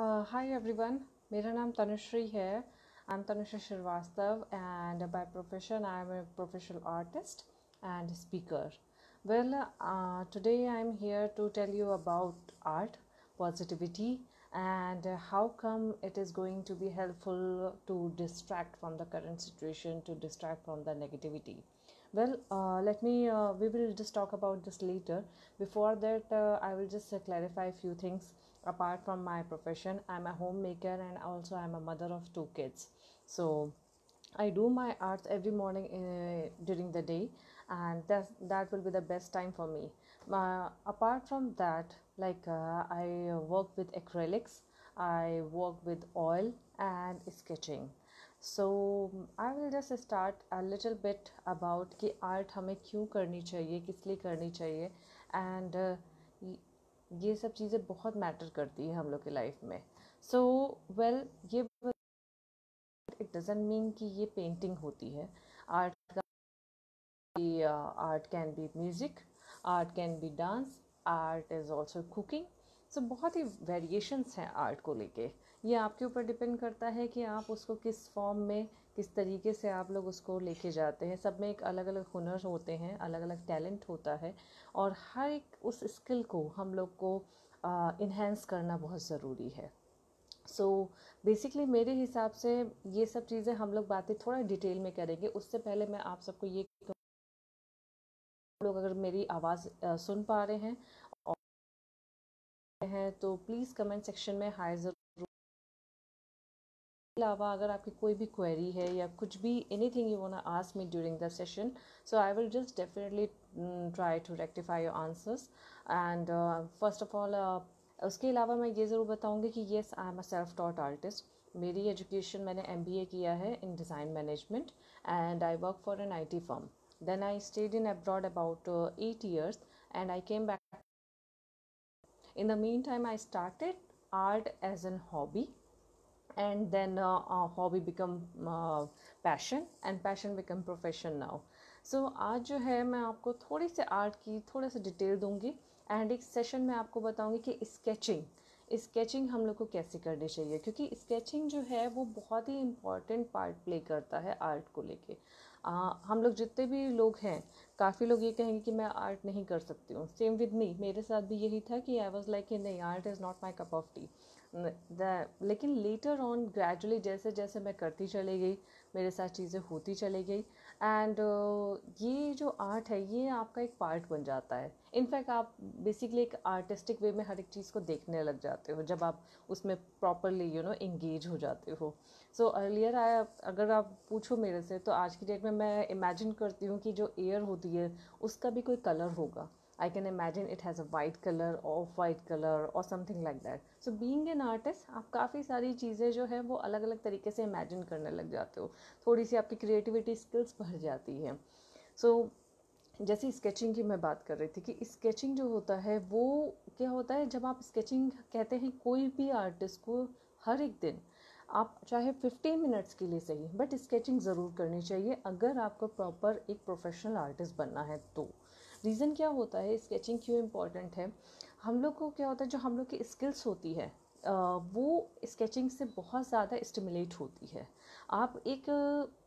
Hi everyone, मेरा नाम तनुश्री है. I'm Tanushree Shrivastava and by profession I am a professional artist and speaker. Today I'm here to tell you about art, positivity, and how come it is going to be helpful to distract from the current situation, to distract from the negativity. We will just talk about this later. Before that, I will just clarify a few things. Apart from my profession, I'm a homemaker and also I'm a mother of two kids. So I do my arts every morning during the day, and that will be the best time for me. Apart from that, I work with acrylics, I work with oil and sketching. So I will just start a little bit about कि art हमें क्यों करनी चाहिए, किस लिए करनी चाहिए, and ये सब चीज़ें बहुत मैटर करती है हम लोग की लाइफ में. सो वेल ये इट डजंट मीन कि ये पेंटिंग होती है. Art art can be music, art can be dance, art is also cooking. So बहुत ही वेरिएशंस हैं आर्ट को लेके. ये आपके ऊपर डिपेंड करता है कि आप उसको किस फॉर्म में, किस तरीके से आप लोग उसको लेके जाते हैं. सब में एक अलग अलग हुनर होते हैं, अलग अलग टैलेंट होता है, और हर एक उस स्किल को हम लोग को इन्हेंस करना बहुत ज़रूरी है. सो बेसिकली मेरे हिसाब से ये सब चीज़ें हम लोग बातें थोड़ा डिटेल में करेंगे. उससे पहले मैं आप सबको ये लोग अगर मेरी आवाज़ सुन पा रहे हैं और हैं तो प्लीज़ कमेंट सेक्शन में हाय ज़रूर. अलावा अगर आपकी कोई भी क्वेरी है या कुछ भी anything you want to ask me during the session, so I will just definitely try to rectify your answers. And first of all उसके अलावा मैं ये ज़रूर बताऊंगी कि yes I am a self taught artist. मेरी एजुकेशन, मैंने MBA किया है in design management and I work for an IT firm. Then I stayed in abroad about 8 years and I came back. In the meantime, I started art as an hobby, and then hobby become passion and passion become profession now. So आज जो है मैं आपको थोड़ी सी art की थोड़ा सा detail दूंगी एंड एक सेशन में आपको बताऊंगी कि स्केचिंग हम लोग को कैसे करनी चाहिए, क्योंकि स्केचिंग जो है वो बहुत ही इम्पॉर्टेंट पार्ट प्ले करता है आर्ट को लेके. हम लोग जितने भी लोग हैं, काफ़ी लोग ये कहेंगे कि मैं आर्ट नहीं कर सकती हूँ. सेम विद मी, मेरे साथ भी यही था कि आई वॉज लाइक कि नहीं, art is not my cup of T. लेकिन लेटर ऑन ग्रेजुअली जैसे जैसे मैं करती चली गई, मेरे साथ चीज़ें होती चली गई, एंड ये जो आर्ट है ये आपका एक पार्ट बन जाता है. इनफैक्ट आप बेसिकली एक आर्टिस्टिक वे में हर एक चीज़ को देखने लग जाते हो जब आप उसमें प्रॉपरली इंगेज हो जाते हो. सो अर्लियर अगर आप पूछो मेरे से, तो आज की डेट में मैं इमेजिन करती हूँ कि जो एयर होती है उसका भी कोई कलर होगा. I can imagine it has a white color, off-white color or something like that. So being an artist, आप काफ़ी सारी चीज़ें जो है वो अलग अलग तरीके से इमेजिन करने लग जाते हो. थोड़ी सी आपकी क्रिएटिविटी स्किल्स बढ़ जाती हैं. सो जैसे स्केचिंग की मैं बात कर रही थी कि स्केचिंग जो होता है वो क्या होता है, जब आप स्केचिंग कहते हैं कोई भी आर्टिस्ट को हर एक दिन आप चाहे 15 मिनट्स के लिए सही बट स्केचिंग ज़रूर करनी चाहिए अगर आपको प्रॉपर एक प्रोफेशनल आर्टिस्ट बनना है. तो रीज़न क्या होता है, स्केचिंग क्यों इम्पॉर्टेंट है, हम लोग को क्या होता है, जो हम लोग की स्किल्स होती है वो स्केचिंग से बहुत ज़्यादा स्टिमुलेट होती है. आप एक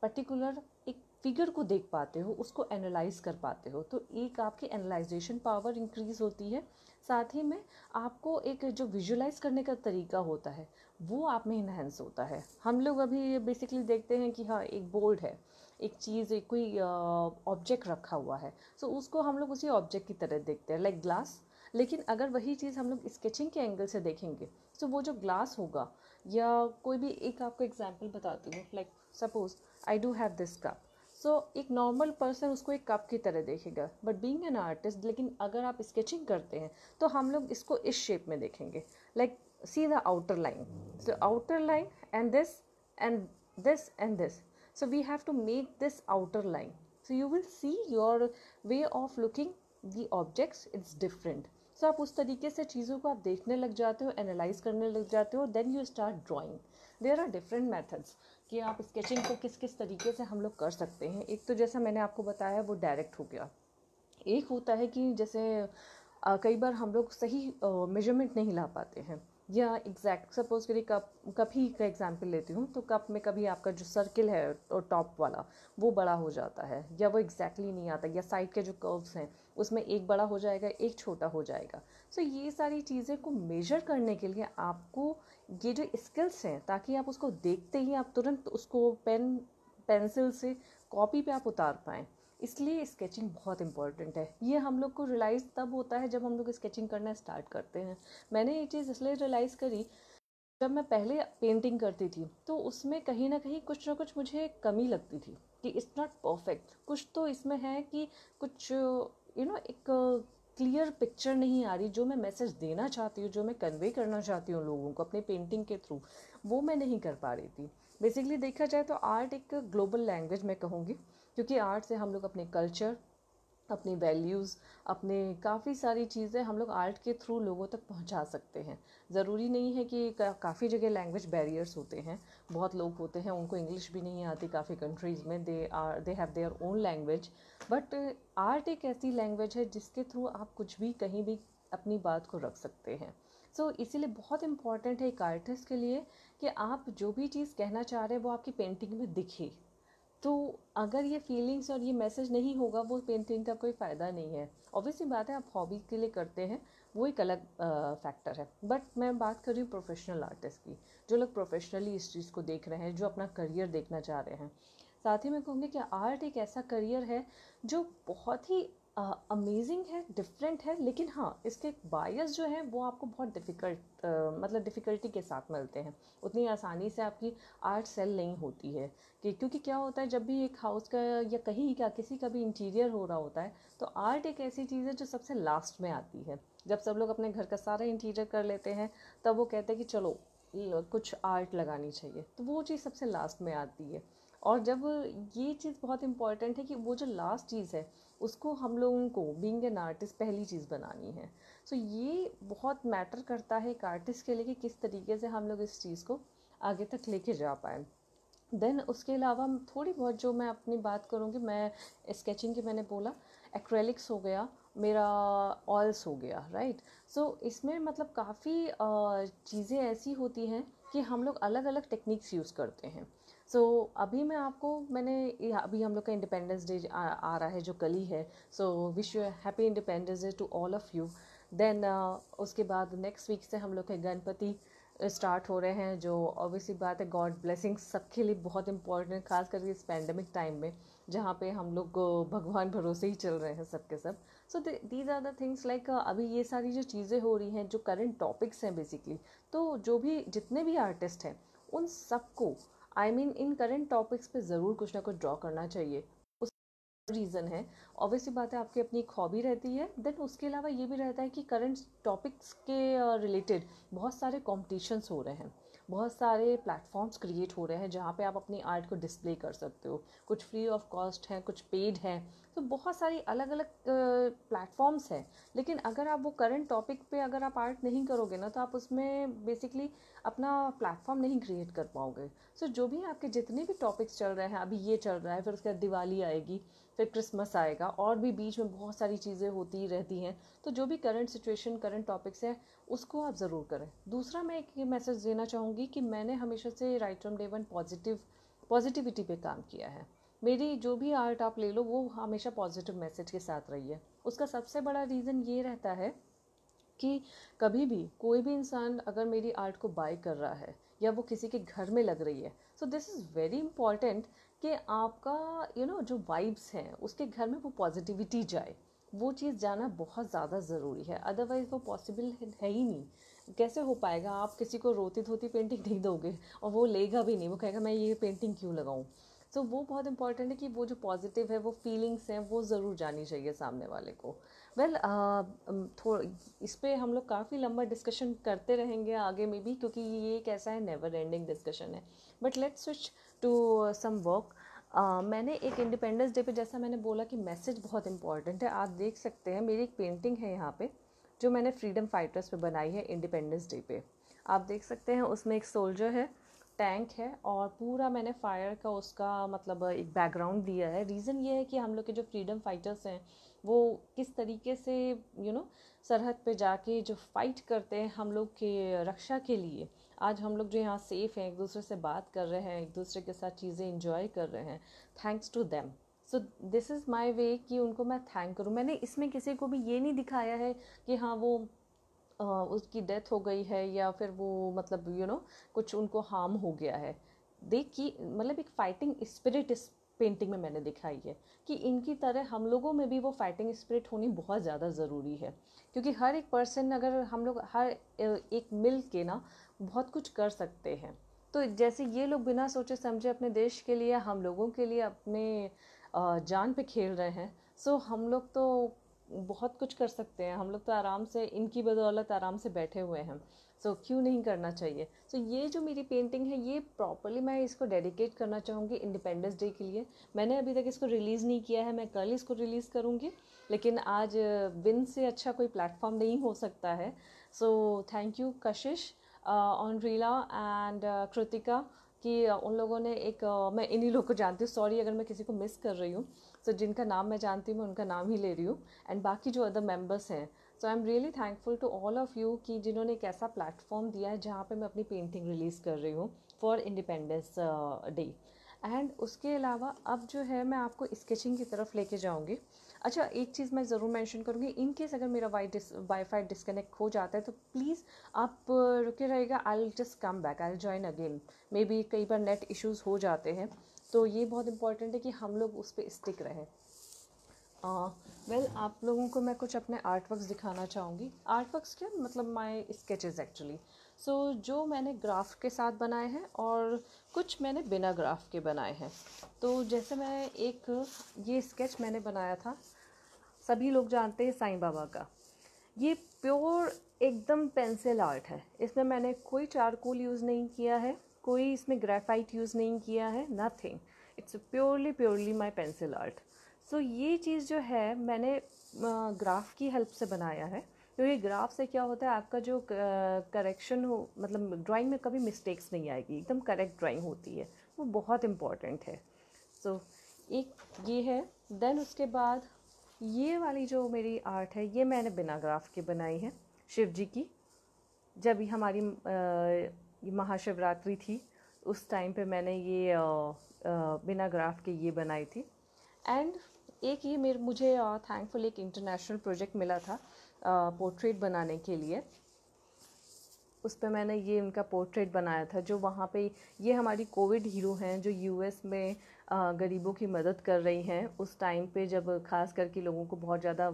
पर्टिकुलर एक फिगर को देख पाते हो, उसको एनालाइज कर पाते हो, तो एक आपकी एनालाइजेशन पावर इंक्रीज़ होती है. साथ ही में आपको एक जो विजुलाइज करने का तरीका होता है वो आप में इन्हेंस होता है. हम लोग अभी बेसिकली देखते हैं कि हाँ, एक बोर्ड है, एक चीज़, एक कोई ऑब्जेक्ट रखा हुआ है, सो उसको हम लोग उसी ऑब्जेक्ट की तरह देखते हैं, लाइक ग्लास. लेकिन अगर वही चीज़ हम लोग स्केचिंग के एंगल से देखेंगे तो वो जो ग्लास होगा, या कोई भी एक आपको एग्जांपल बताती हूँ, like suppose I do have this cup. So एक नॉर्मल पर्सन उसको एक कप की तरह देखेगा, बट बीइंग एन आर्टिस्ट, लेकिन अगर आप स्केचिंग करते हैं तो हम लोग इसको इस शेप में देखेंगे, like see the outer line, so outer line and this and this and this. So we have to make this outer line. So you will see your way of looking the objects, it's different. So आप उस तरीके से चीज़ों को आप देखने लग जाते हो, एनालाइज करने लग जाते हो, then you start drawing. There are different methods कि आप स्केचिंग को किस किस तरीके से हम लोग कर सकते हैं. एक तो जैसा मैंने आपको बताया वो डायरेक्ट हो गया. एक होता है कि जैसे कई बार हम लोग सही मेजरमेंट नहीं ला पाते हैं, या एग्जैक्ट सपोज करिए कप ही का एग्जांपल लेती हूँ, तो कप में कभी आपका जो सर्किल है और टॉप वाला वो बड़ा हो जाता है, या वो एग्जैक्टली नहीं आता, या साइड के जो कर्व्स हैं उसमें एक बड़ा हो जाएगा एक छोटा हो जाएगा। सो ये सारी चीज़ें को मेजर करने के लिए आपको ये जो स्किल्स हैं, ताकि आप उसको देखते ही आप तुरंत उसको पेंसिल से कॉपी पे आप उतार पाएँ, इसलिए स्केचिंग बहुत इंपॉर्टेंट है। ये हम लोग को रियलाइज़ तब होता है जब हम लोग स्केचिंग करना स्टार्ट करते हैं। मैंने ये चीज़ इसलिए रियलाइज़ करी, जब मैं पहले पेंटिंग करती थी तो उसमें कहीं ना कुछ मुझे कमी लगती थी कि इट्स नॉट परफेक्ट, कुछ तो इसमें है कि कुछ एक क्लियर पिक्चर नहीं आ रही, जो मैं मैसेज देना चाहती हूँ, जो मैं कन्वे करना चाहती हूँ लोगों को अपनी पेंटिंग के थ्रू, वो मैं नहीं कर पा रही थी। बेसिकली देखा जाए तो आर्ट एक ग्लोबल लैंग्वेज मैं कहूँगी, क्योंकि आर्ट से हम लोग अपने कल्चर, अपनी वैल्यूज़, अपने काफ़ी सारी चीज़ें हम लोग आर्ट के थ्रू लोगों तक पहुंचा सकते हैं। ज़रूरी नहीं है कि काफ़ी जगह लैंग्वेज बैरियर्स होते हैं, बहुत लोग होते हैं उनको इंग्लिश भी नहीं आती, काफ़ी कंट्रीज़ में they have their own language, but art एक ऐसी लैंग्वेज है जिसके थ्रू आप कुछ भी कहीं भी अपनी बात को रख सकते हैं। सो इसीलिए बहुत इम्पॉर्टेंट है एक आर्टिस्ट के लिए कि आप जो भी चीज़ कहना चाह रहे हैं वो आपकी पेंटिंग में दिखे। तो अगर ये फीलिंग्स और ये मैसेज नहीं होगा, वो पेंटिंग का कोई फ़ायदा नहीं है। ऑब्वियसली बात है, आप हॉबी के लिए करते हैं, वो एक अलग फैक्टर है, बट मैं बात कर रही हूँ प्रोफेशनल आर्टिस्ट की, जो लोग प्रोफेशनली इस चीज़ को देख रहे हैं, जो अपना करियर देखना चाह रहे हैं। साथ ही मैं कहूँगी कि आर्ट एक ऐसा करियर है जो बहुत ही अमेजिंग है, डिफरेंट है, लेकिन हाँ इसके बायस जो है वो आपको बहुत मतलब डिफ़िकल्टी के साथ मिलते हैं। उतनी आसानी से आपकी आर्ट सेल नहीं होती है, कि क्योंकि क्या होता है, जब भी एक हाउस का या कहीं का किसी का भी इंटीरियर हो रहा होता है, तो आर्ट एक ऐसी चीज़ है जो सबसे लास्ट में आती है। जब सब लोग अपने घर का सारा इंटीरियर कर लेते हैं, तब वो कहते हैं कि चलो कुछ आर्ट लगानी चाहिए, तो वो चीज़ सबसे लास्ट में आती है। और जब ये चीज़ बहुत इंपॉर्टेंट है कि वो जो लास्ट चीज़ है उसको हम लोगों को बीइंग एन आर्टिस्ट पहली चीज़ बनानी है। सो ये बहुत मैटर करता है एक आर्टिस्ट के लिए कि किस तरीके से हम लोग इस चीज़ को आगे तक लेके जा पाए। देन उसके अलावा थोड़ी बहुत जो मैं अपनी बात करूँगी, मैं स्केचिंग की मैंने बोला, एक्रेलिक्स हो गया मेरा, ऑयल्स हो गया, राइट। सो इसमें मतलब काफ़ी चीज़ें ऐसी होती हैं कि हम लोग अलग अलग टेक्निक्स यूज़ करते हैं। सो अभी मैं आपको अभी हम लोग का इंडिपेंडेंस डे आ रहा है जो कल ही है। So wish you happy independence day to all of you. Then उसके बाद नेक्स्ट वीक से हम लोग के गणपति स्टार्ट हो रहे हैं, जो ऑब्वियसली बात है गॉड ब्लेसिंग सबके लिए बहुत इंपॉर्टेंट है, खास करके इस पैंडमिक टाइम में जहाँ पे हम लोग भगवान भरोसे ही चल रहे हैं सबके सब। So these are the things like अभी ये सारी जो चीज़ें हो रही हैं, जो करंट टॉपिक्स हैं बेसिकली, तो जो भी जितने भी आर्टिस्ट हैं उन सबको इन करंट टॉपिक्स पे ज़रूर कुछ ना कुछ ड्रॉ करना चाहिए। रीज़न है, ऑब्वियसली बात है, आपकी अपनी एक हॉबी रहती है। देन उसके अलावा ये भी रहता है कि करंट टॉपिक्स के रिलेटेड बहुत सारे कॉम्पिटिशन्स हो रहे हैं, बहुत सारे प्लेटफॉर्म्स क्रिएट हो रहे हैं जहाँ पे आप अपनी आर्ट को डिस्प्ले कर सकते हो। कुछ फ्री ऑफ कॉस्ट हैं, कुछ पेड हैं, तो बहुत सारी अलग अलग प्लेटफॉर्म्स हैं। लेकिन अगर आप वो करंट टॉपिक पे अगर आप आर्ट नहीं करोगे ना, तो आप उसमें बेसिकली अपना प्लेटफॉर्म नहीं क्रिएट कर पाओगे। सो जो भी आपके जितने भी टॉपिक्स चल रहे हैं, अभी ये चल रहा है, फिर उसके बाद दिवाली आएगी, फिर क्रिसमस आएगा, और भी बीच में बहुत सारी चीज़ें होती रहती हैं। तो जो भी करंट सिचुएशन, करंट टॉपिक्स है, उसको आप ज़रूर करें। दूसरा मैं एक ये मैसेज देना चाहूँगी कि मैंने हमेशा से right from day one positivity पे काम किया है। मेरी जो भी आर्ट आप ले लो, वो हमेशा पॉजिटिव मैसेज के साथ रही है। उसका सबसे बड़ा रीज़न ये रहता है कि कभी भी कोई भी इंसान अगर मेरी आर्ट को बाय कर रहा है, या वो किसी के घर में लग रही है, सो दिस इज़ वेरी इंपॉर्टेंट कि आपका जो वाइब्स हैं उसके घर में वो पॉजिटिविटी जाए। वो चीज़ जाना बहुत ज़्यादा ज़रूरी है, अदरवाइज़ वो पॉसिबल है ही नहीं। कैसे हो पाएगा? आप किसी को रोती धोती पेंटिंग नहीं दोगे और वो लेगा भी नहीं, वो कहेगा मैं ये पेंटिंग क्यों लगाऊं। सो वो बहुत इंपॉर्टेंट है कि वो जो पॉजिटिव है, वो फीलिंग्स हैं, वो ज़रूर जानी चाहिए सामने वाले को। वेल थोड़ा इस पे हम लोग काफ़ी लंबा डिस्कशन करते रहेंगे आगे में भी, क्योंकि ये एक ऐसा है नेवर एंडिंग डिस्कशन है। But let's switch to some work. मैंने एक इंडिपेंडेंस डे पे, जैसा मैंने बोला कि मैसेज बहुत इंपॉर्टेंट है, आप देख सकते हैं मेरी एक पेंटिंग है यहाँ पे जो मैंने फ्रीडम फाइटर्स पे बनाई है इंडिपेंडेंस डे पे। आप देख सकते हैं उसमें एक सोल्जर है, टैंक है, और पूरा मैंने फायर का उसका मतलब एक बैकग्राउंड दिया है। रीज़न ये है कि हम लोग के जो फ्रीडम फाइटर्स हैं वो किस तरीके से सरहद पे जाके जो फाइट करते हैं हम लोग के रक्षा के लिए, आज हम लोग जो यहाँ सेफ़ हैं, एक दूसरे से बात कर रहे हैं, एक दूसरे के साथ चीज़ें इंजॉय कर रहे हैं, thanks to them. So this is my way कि उनको मैं थैंक करूँ। मैंने इसमें किसी को भी ये नहीं दिखाया है कि हाँ वो उसकी डेथ हो गई है या फिर वो मतलब कुछ उनको हार्म हो गया है। देखिए मतलब एक फाइटिंग स्पिरिट इस पेंटिंग में मैंने दिखाई है कि इनकी तरह हम लोगों में भी वो फाइटिंग स्पिरिट होनी बहुत ज़्यादा ज़रूरी है, क्योंकि हर एक पर्सन अगर हम लोग हर एक मिल के ना बहुत कुछ कर सकते हैं। तो जैसे ये लोग बिना सोचे समझे अपने देश के लिए, हम लोगों के लिए अपने जान पे खेल रहे हैं। सो हम लोग तो बहुत कुछ कर सकते हैं, हम लोग तो आराम से इनकी बदौलत आराम से बैठे हुए हैं। सो क्यों नहीं करना चाहिए। सो ये जो मेरी पेंटिंग है ये प्रॉपरली मैं इसको डेडिकेट करना चाहूँगी इंडिपेंडेंस डे के लिए। मैंने अभी तक इसको रिलीज़ नहीं किया है, मैं कल इसको रिलीज़ करूँगी, लेकिन आज विन से अच्छा कोई प्लेटफॉर्म नहीं हो सकता है। So thank you Kashish, ऑनरीला and Kritika कि उन लोगों ने एक मैं इन्हीं लोग को जानती हूँ, सॉरी अगर मैं किसी को मिस कर रही हूँ। सो जिनका नाम मैं जानती हूँ मैं उनका नाम ही ले रही हूँ, एंड बाकी जो अदर मेंबर्स हैं। So I am really thankful to all of you कि जिन्होंने एक ऐसा प्लेटफॉर्म दिया है जहाँ पे मैं अपनी पेंटिंग रिलीज़ कर रही हूँ फॉर इंडिपेंडेंस डे। एंड उसके अलावा अब जो है मैं आपको स्केचिंग की तरफ लेके जाऊँगी। अच्छा एक चीज़ मैं ज़रूर मेंशन करूँगी, इन केस अगर मेरा वाईफाई डिस्कनेक्ट हो जाता है तो प्लीज़ आप रुके रहिएगा, आई will just come back, I will join again. May be कई बार नेट इश्यूज़ हो जाते हैं, तो ये बहुत इंपॉर्टेंट है कि हम लोग उस पर स्टिक रहें। वेल आप लोगों को मैं कुछ अपने आर्ट वर्क्स दिखाना चाहूँगी। आर्ट वर्क्स क्या मतलब माय स्केचेस एक्चुअली। सो जो मैंने ग्राफ के साथ बनाए हैं और कुछ मैंने बिना ग्राफ के बनाए हैं। तो जैसे मैं एक ये स्केच मैंने बनाया था, सभी लोग जानते हैं साईं बाबा का। ये प्योर एकदम पेंसिल आर्ट है, इसमें मैंने कोई चारकोल यूज़ नहीं किया है, कोई इसमें ग्रेफाइट यूज़ नहीं किया है, nothing. It's purely my pencil art. So ये चीज़ जो है मैंने ग्राफ की हेल्प से बनाया है, क्योंकि ग्राफ से क्या होता है आपका जो करेक्शन हो, मतलब ड्राइंग में कभी मिस्टेक्स नहीं आएगी, एकदम करेक्ट ड्राइंग होती है, वो बहुत इम्पॉर्टेंट है। सो एक ये है। देन उसके बाद ये वाली जो मेरी आर्ट है ये मैंने बिना ग्राफ के बनाई है, शिव जी की। जब ये हमारी महाशिवरात्रि थी उस टाइम पे मैंने ये बिना ग्राफ के ये बनाई थी। एंड एक ये मुझे थैंकफुल एक इंटरनेशनल प्रोजेक्ट मिला था पोर्ट्रेट बनाने के लिए। उस पर मैंने ये उनका पोर्ट्रेट बनाया था, जो वहाँ पे ये हमारी कोविड हीरो हैं जो यूएस में गरीबों की मदद कर रही हैं उस टाइम पे जब खास करके लोगों को बहुत ज़्यादा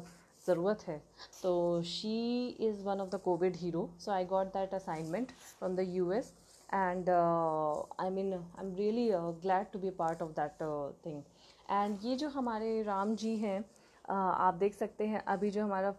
ज़रूरत है। तो she is one of the covid hero, so I got that assignment from the US and I am really glad to be part of that thing. And ये जो हमारे राम जी हैं, आप देख सकते हैं अभी जो हमारा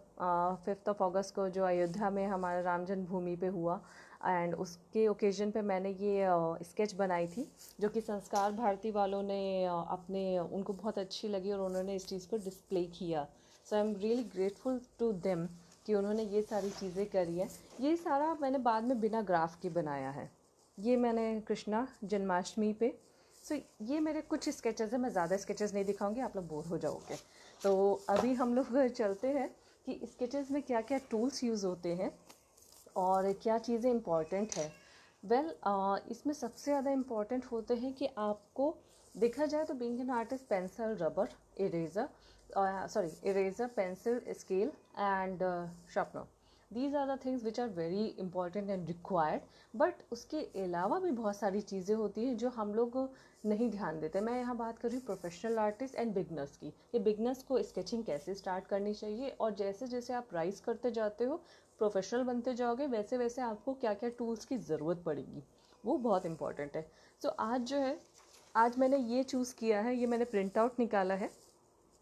5 अगस्त को जो अयोध्या में हमारा राम जन्मभूमि पे हुआ, एंड उसके ओकेजन पे मैंने ये स्केच बनाई थी जो कि संस्कार भारती वालों ने अपने उनको बहुत अच्छी लगी और उन्होंने इस चीज़ को डिस्प्ले किया। So I am really grateful to them कि उन्होंने ये सारी चीज़ें करी है। ये सारा मैंने बाद में बिना ग्राफ के बनाया है। ये मैंने कृष्णा जन्माष्टमी पे। सो ये मेरे कुछ स्केचेस हैं, मैं ज़्यादा स्केचेस नहीं दिखाऊंगी, आप लोग बोर हो जाओगे। तो अभी हम लोग चलते हैं कि स्केचेस में क्या क्या टूल्स यूज़ होते हैं और क्या चीज़ें इम्पॉर्टेंट है। वेल इसमें सबसे ज़्यादा इम्पॉर्टेंट होते हैं कि आपको देखा जाए तो being an artist pencil, rubber, eraser, eraser, pencil, scale and sharpener, these are the things which are very important and required. But उसके अलावा भी बहुत सारी चीज़ें होती हैं जो हम लोग नहीं ध्यान देते। मैं यहाँ बात कर रही हूँ प्रोफेशनल आर्टिस्ट एंड बिगनर्स की। ये बिगनर्स को स्केचिंग कैसे स्टार्ट करनी चाहिए और जैसे जैसे आप राइज करते जाते हो, प्रोफेशनल बनते जाओगे, वैसे वैसे आपको क्या क्या टूल्स की ज़रूरत पड़ेगी, वो बहुत इंपॉर्टेंट है। सो आज जो है, आज मैंने ये चूज़ किया है, ये मैंने प्रिंट आउट निकाला है।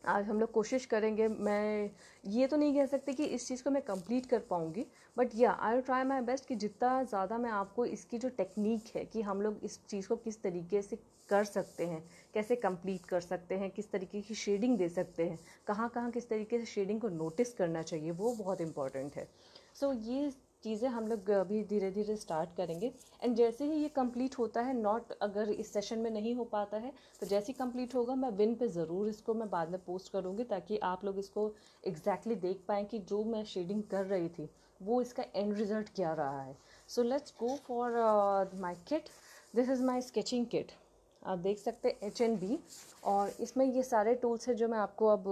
आज हम लोग कोशिश करेंगे, मैं ये तो नहीं कह सकती कि इस चीज़ को मैं कंप्लीट कर पाऊँगी, बट या I will try my best कि जितना ज़्यादा मैं आपको इसकी जो टेक्निक है कि हम लोग इस चीज़ को किस तरीके से कर सकते हैं, कैसे कंप्लीट कर सकते हैं, किस तरीके की शेडिंग दे सकते हैं, कहाँ कहाँ किस तरीके से शेडिंग को नोटिस करना चाहिए, वो बहुत इंपॉर्टेंट है। सो ये चीज़ें हम लोग अभी धीरे धीरे स्टार्ट करेंगे। एंड जैसे ही ये कंप्लीट होता है, नॉट अगर इस सेशन में नहीं हो पाता है तो जैसे ही कंप्लीट होगा मैं विन पे ज़रूर इसको मैं बाद में पोस्ट करूँगी, ताकि आप लोग इसको एग्जैक्टली देख पाएँ कि जो मैं शेडिंग कर रही थी वो इसका एंड रिज़ल्ट क्या रहा है। So let's go for my kit. This is my sketching kit. आप देख सकते हैं H&B, और इसमें ये सारे टूल्स हैं जो मैं आपको अब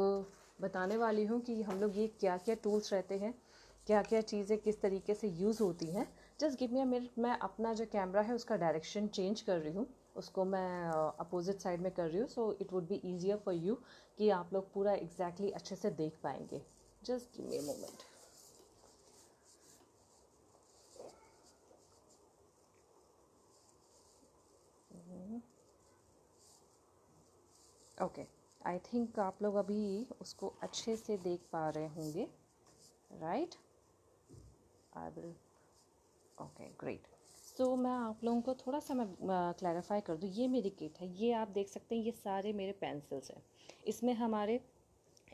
बताने वाली हूँ कि हम लोग ये क्या क्या टूल्स रहते हैं, क्या क्या चीज़ें किस तरीके से यूज़ होती हैं। Just give me a minute, मैं अपना जो कैमरा है उसका डायरेक्शन चेंज कर रही हूँ, उसको मैं अपोजिट साइड में कर रही हूँ, so it would be easier for you कि आप लोग पूरा एग्जैक्टली अच्छे से देख पाएंगे। Just give me a moment. Okay, I think आप लोग अभी उसको अच्छे से देख पा रहे होंगे, right? I will, okay great. So मैं आप लोगों को थोड़ा सा मैं क्लैरिफाई कर दूँ। ये मेरी किट है, ये आप देख सकते हैं, ये सारे मेरे पेंसिल्स हैं। इसमें हमारे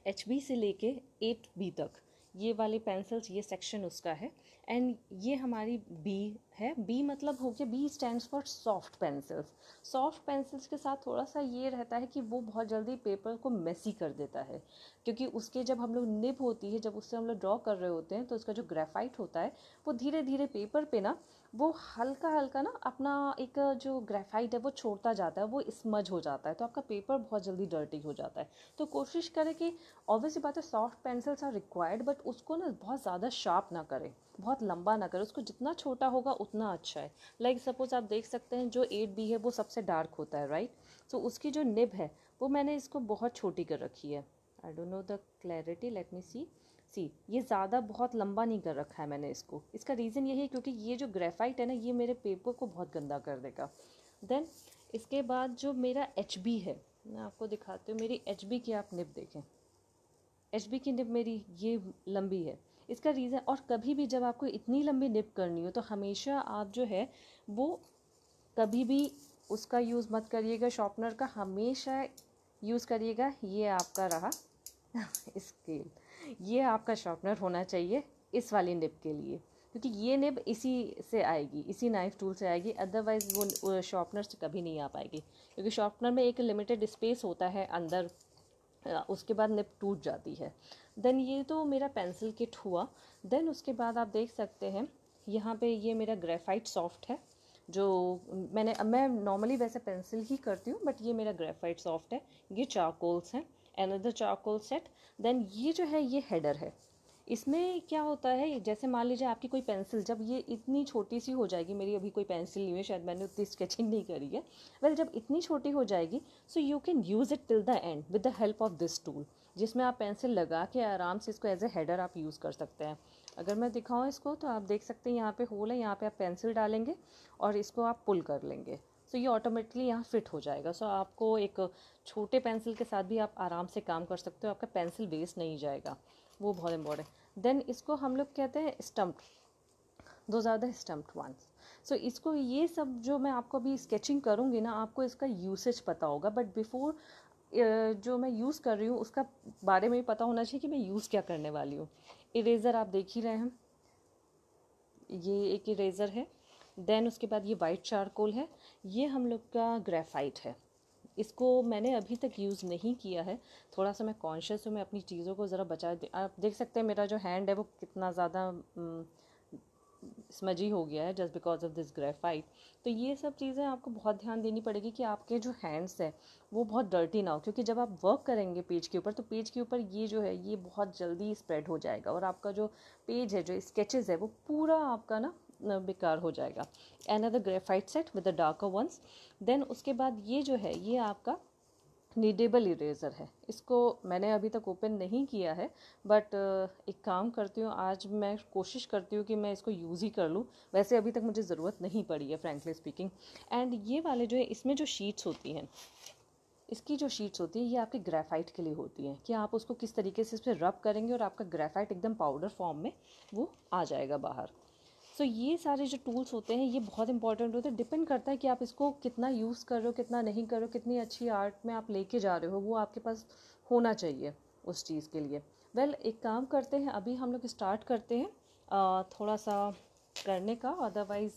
HB से लेके 8B तक ये वाली पेंसिल्स, ये सेक्शन उसका है। एंड ये हमारी B है। B मतलब हो गया, B stands for soft pencils. Soft pencils के साथ थोड़ा सा ये रहता है कि वो बहुत जल्दी पेपर को मेसी कर देता है, क्योंकि उसके जब हम लोग निब होती है, जब उससे हम लोग ड्रॉ कर रहे होते हैं तो उसका जो ग्रेफाइट होता है वो धीरे धीरे पेपर पे ना वो हल्का हल्का ना अपना एक जो ग्रेफाइट है वो छोड़ता जाता है, वो स्मज हो जाता है, तो आपका पेपर बहुत जल्दी डर्टी हो जाता है। तो कोशिश करें कि ऑब्वियसली बात है soft pencils are required, but उसको ना बहुत ज़्यादा शार्प ना करें, बहुत लंबा ना करें, उसको जितना छोटा होगा उतना अच्छा है। लाइक सपोज आप देख सकते हैं जो 8B है वो सबसे डार्क होता है, राइट? सो उसकी जो निब है वो मैंने इसको बहुत छोटी कर रखी है। I don't know the clarity, let me see. ये ज़्यादा बहुत लंबा नहीं कर रखा है मैंने इसको। इसका रीज़न यही है क्योंकि ये जो ग्रेफाइट है ना ये मेरे पेपर को बहुत गंदा कर देगा। देन इसके बाद जो मेरा HB है, मैं आपको दिखाती हूँ मेरी HB की आप निब देखें। HB की निब मेरी ये लंबी है। इसका रीज़न, और कभी भी जब आपको इतनी लंबी निब करनी हो तो हमेशा आप जो है वो कभी भी उसका यूज़ मत करिएगा शॉर्पनर का, हमेशा यूज़ करिएगा ये आपका रहा स्केल। ये आपका शॉर्पनर होना चाहिए इस वाली निब के लिए, क्योंकि ये निब इसी से आएगी, इसी नाइफ टूल से आएगी, अदरवाइज़ वो शॉर्पनर से कभी नहीं आ पाएगी, क्योंकि शॉर्पनर में एक लिमिटेड स्पेस होता है अंदर, उसके बाद निब टूट जाती है। देन ये तो मेरा पेंसिल किट हुआ। देन उसके बाद आप देख सकते हैं यहाँ पे ये मेरा ग्रेफाइट सॉफ्ट है, जो मैं नॉर्मली वैसे पेंसिल ही करती हूँ, बट ये मेरा ग्रेफाइट सॉफ्ट है। ये चारकोल्स हैं, अनदर चारकोल सेट। देन ये जो है ये हेडर है। इसमें क्या होता है, जैसे मान लीजिए आपकी कोई पेंसिल जब ये इतनी छोटी सी हो जाएगी, मेरी अभी कोई पेंसिल नहीं है, शायद मैंने उतनी स्केचिंग नहीं करी है, वेल जब इतनी छोटी हो जाएगी so you can use it till the end with the help of this tool, जिसमें आप पेंसिल लगा के आराम से इसको एज ए हेडर आप यूज़ कर सकते हैं। अगर मैं दिखाऊँ इसको तो आप देख सकते हैं यहाँ पे होल है, यहाँ पे आप पेंसिल डालेंगे और इसको आप पुल कर लेंगे, सो ये ऑटोमेटिकली यहाँ फिट हो जाएगा। सो आपको एक छोटे पेंसिल के साथ भी आप आराम से काम कर सकते हो, आपका पेंसिल वेस्ट नहीं जाएगा, वो बहुत इंपॉर्टेंट। देन इसको हम लोग कहते हैं stumped, those are the stumped ones. So इसको ये सब जो मैं आपको अभी स्केचिंग करूँगी ना, आपको इसका यूसेज पता होगा, बट बिफोर जो मैं यूज़ कर रही हूँ उसका बारे में भी पता होना चाहिए कि मैं यूज़ क्या करने वाली हूँ। इरेज़र आप देख ही रहे हैं, ये एक इरेज़र है। देन उसके बाद ये वाइट चारकोल है, ये हम लोग का ग्रेफाइट है। इसको मैंने अभी तक यूज़ नहीं किया है, थोड़ा सा मैं कॉन्शियस हूँ, मैं अपनी चीज़ों को ज़रा बचा दे। आप देख सकते हैं मेरा जो हैंड है वो कितना ज़्यादा स्मजी हो गया है just because of this graphite. तो ये सब चीज़ें आपको बहुत ध्यान देनी पड़ेगी कि आपके जो हैंड्स हैं वो बहुत डर्टी ना हो, क्योंकि जब आप वर्क करेंगे पेज के ऊपर तो पेज के ऊपर ये जो है ये बहुत जल्दी स्प्रेड हो जाएगा और आपका जो पेज है, जो स्केचेस है, वो पूरा आपका ना बेकार हो जाएगा। Another graphite set with the darker ones. Then उसके बाद ये जो है ये आपका नीडेबल इरेज़र है। इसको मैंने अभी तक ओपन नहीं किया है, बट एक काम करती हूँ, आज मैं कोशिश करती हूँ कि मैं इसको यूज़ ही कर लूँ। वैसे अभी तक मुझे ज़रूरत नहीं पड़ी है फ्रैंकली स्पीकिंग। एंड ये वाले जो है इसमें जो शीट्स होती हैं, इसकी जो शीट्स होती हैं ये आपके ग्रेफाइट के लिए होती हैं कि आप उसको किस तरीके से इस पर रब करेंगे और आपका ग्रेफाइट एकदम पाउडर फॉर्म में वो आ जाएगा बाहर। सो ये सारे जो टूल्स होते हैं ये बहुत इंपॉर्टेंट होते हैं। डिपेंड करता है कि आप इसको कितना यूज़ कर रहे हो, कितना नहीं कर रहे हो, कितनी अच्छी आर्ट में आप लेके जा रहे हो, वो आपके पास होना चाहिए उस चीज़ के लिए। वेल एक काम करते हैं, अभी हम लोग स्टार्ट करते हैं थोड़ा सा करने का, अदरवाइज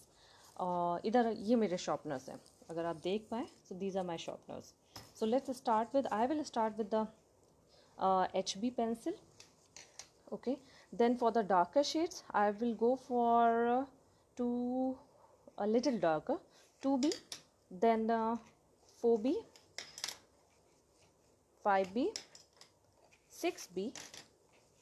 इधर ये मेरे शॉर्पनर्स हैं, अगर आप देख पाएँ. So these are my sharpeners. So let's start with, I will start with the HB pencil. Okay, then for the darker shades I will go for two, a little darker, 2B, then 4B, 5B, 6B,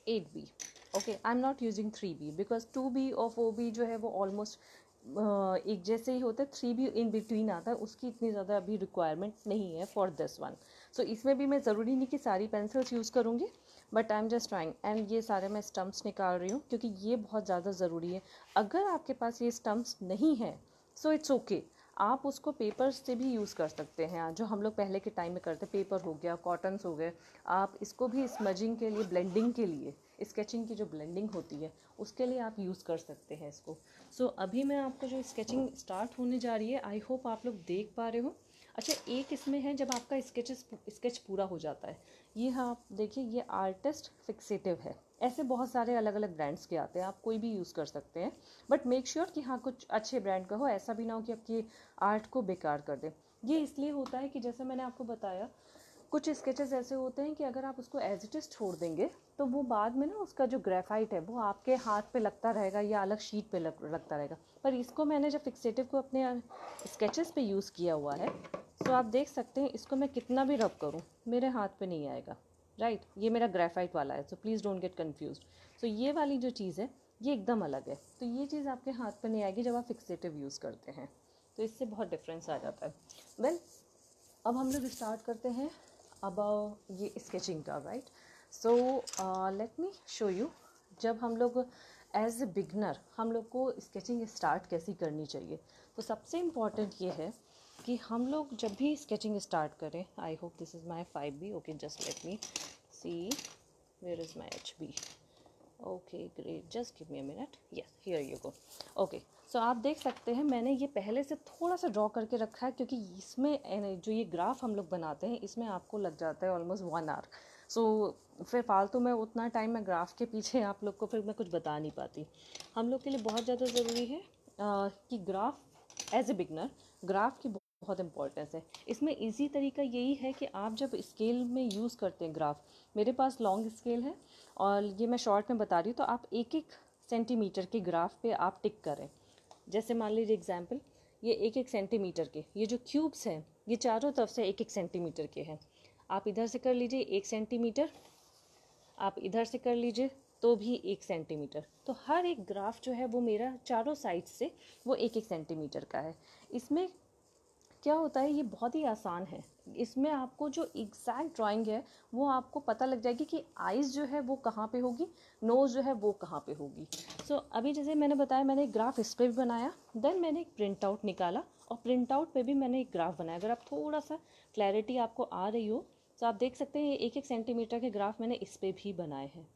8B. Okay, I'm not using 3B because 2B और 4B जो है वो almost एक जैसे ही होते हैं. 3B in between आता है, उसकी इतनी ज़्यादा अभी रिक्वायरमेंट नहीं है फॉर दिस वन. सो इसमें भी मैं ज़रूरी नहीं कि सारी पेंसिल्स यूज़ करूँगी, but I am just trying. And ये सारे मैं स्टम्प्स निकाल रही हूँ क्योंकि ये बहुत ज़्यादा ज़रूरी है. अगर आपके पास ये स्टम्प्स नहीं है सो इट्स ओके, आप उसको पेपर से भी यूज़ कर सकते हैं, जो हम लोग पहले के टाइम में करते. पेपर हो गया, कॉटन्स हो गए, आप इसको भी स्मजिंग के लिए, ब्लेंडिंग के लिए, स्केचिंग की जो ब्लेंडिंग होती है उसके लिए आप यूज़ कर सकते हैं इसको. सो अभी मैं आपको जो स्केचिंग स्टार्ट होने जा रही है, आई होप आप लोग देख पा रहे हो. अच्छा, एक इसमें है जब आपका स्केच पूरा हो जाता है, ये हाँ आप देखिए, ये आर्टिस्ट फिक्सेटिव है. ऐसे बहुत सारे अलग अलग ब्रांड्स के आते हैं, आप कोई भी यूज़ कर सकते हैं, बट मेक श्योर कि हाँ कुछ अच्छे ब्रांड का हो. ऐसा भी ना हो कि आपकी आर्ट को बेकार कर दे. ये इसलिए होता है कि जैसे मैंने आपको बताया, कुछ स्केचेस ऐसे होते हैं कि अगर आप उसको एज इट इज़ छोड़ देंगे तो वो बाद में ना उसका जो ग्रेफाइट है वो आपके हाथ पे लगता रहेगा या अलग शीट पे लगता रहेगा. पर इसको मैंने जब फिक्सेटिव को अपने स्केचेस पे यूज़ किया हुआ है, तो आप देख सकते हैं इसको मैं कितना भी रब करूँ मेरे हाथ पे नहीं आएगा. राइट, ये मेरा ग्रेफाइट वाला है, so please don't get confused. So ये वाली जो चीज़ है ये एकदम अलग है, तो ये चीज़ आपके हाथ पे नहीं आएगी जब आप फिक्सेटिव यूज़ करते हैं, तो इससे बहुत डिफरेंस आ जाता है. वेल, अब हम लोग स्टार्ट करते हैं अब ये स्केचिंग का. Right, so let me show you. जब हम लोग एज ए बिगनर हम लोग को स्केचिंग स्टार्ट कैसी करनी चाहिए, तो सबसे इम्पॉर्टेंट ये है कि हम लोग जब भी स्केचिंग स्टार्ट करें, I hope this is my 5B. Okay, just let me see where is my HB. Okay great, just give me a minute. Yes, here you go. Okay, so आप देख सकते हैं मैंने ये पहले से थोड़ा सा ड्रॉ करके रखा है, क्योंकि इसमें जो ये ग्राफ हम लोग बनाते हैं इसमें आपको लग जाता है ऑलमोस्ट 1 आवर. सो फिर फालतू में उतना टाइम मैं ग्राफ के पीछे आप लोग को फिर मैं कुछ बता नहीं पाती. हम लोग के लिए बहुत ज़्यादा ज़रूरी है कि graph as a beginner, graph की बहुत इंपॉर्टेंस है. इसमें इजी तरीका यही है कि आप जब स्केल में यूज़ करते हैं ग्राफ, मेरे पास लॉन्ग स्केल है और ये मैं शॉर्ट में बता रही हूँ, तो आप 1-1 सेंटीमीटर के ग्राफ पे आप टिक करें. जैसे मान लीजिए एग्जांपल, ये 1-1 सेंटीमीटर के ये जो क्यूब्स हैं ये चारों तरफ से 1-1 सेंटीमीटर के हैं. आप इधर से कर लीजिए 1 सेंटीमीटर, आप इधर से कर लीजिए तो भी 1 सेंटीमीटर. तो हर एक ग्राफ जो है वो मेरा चारों साइड से वो 1-1 सेंटीमीटर का है. इसमें क्या होता है, ये बहुत ही आसान है. इसमें आपको जो एग्जैक्ट ड्राइंग है वो आपको पता लग जाएगी कि आइज़ जो है वो कहाँ पे होगी, नोज़ जो है वो कहाँ पे होगी. सो अभी जैसे मैंने बताया, मैंने एक ग्राफ इस पर भी बनाया, देन मैंने एक प्रिंट आउट निकाला और प्रिंट आउट पे भी मैंने एक ग्राफ बनाया. अगर आप थोड़ा सा क्लैरिटी आपको आ रही हो तो आप देख सकते हैं 1-1 सेंटीमीटर के ग्राफ मैंने इस पर भी बनाए हैं.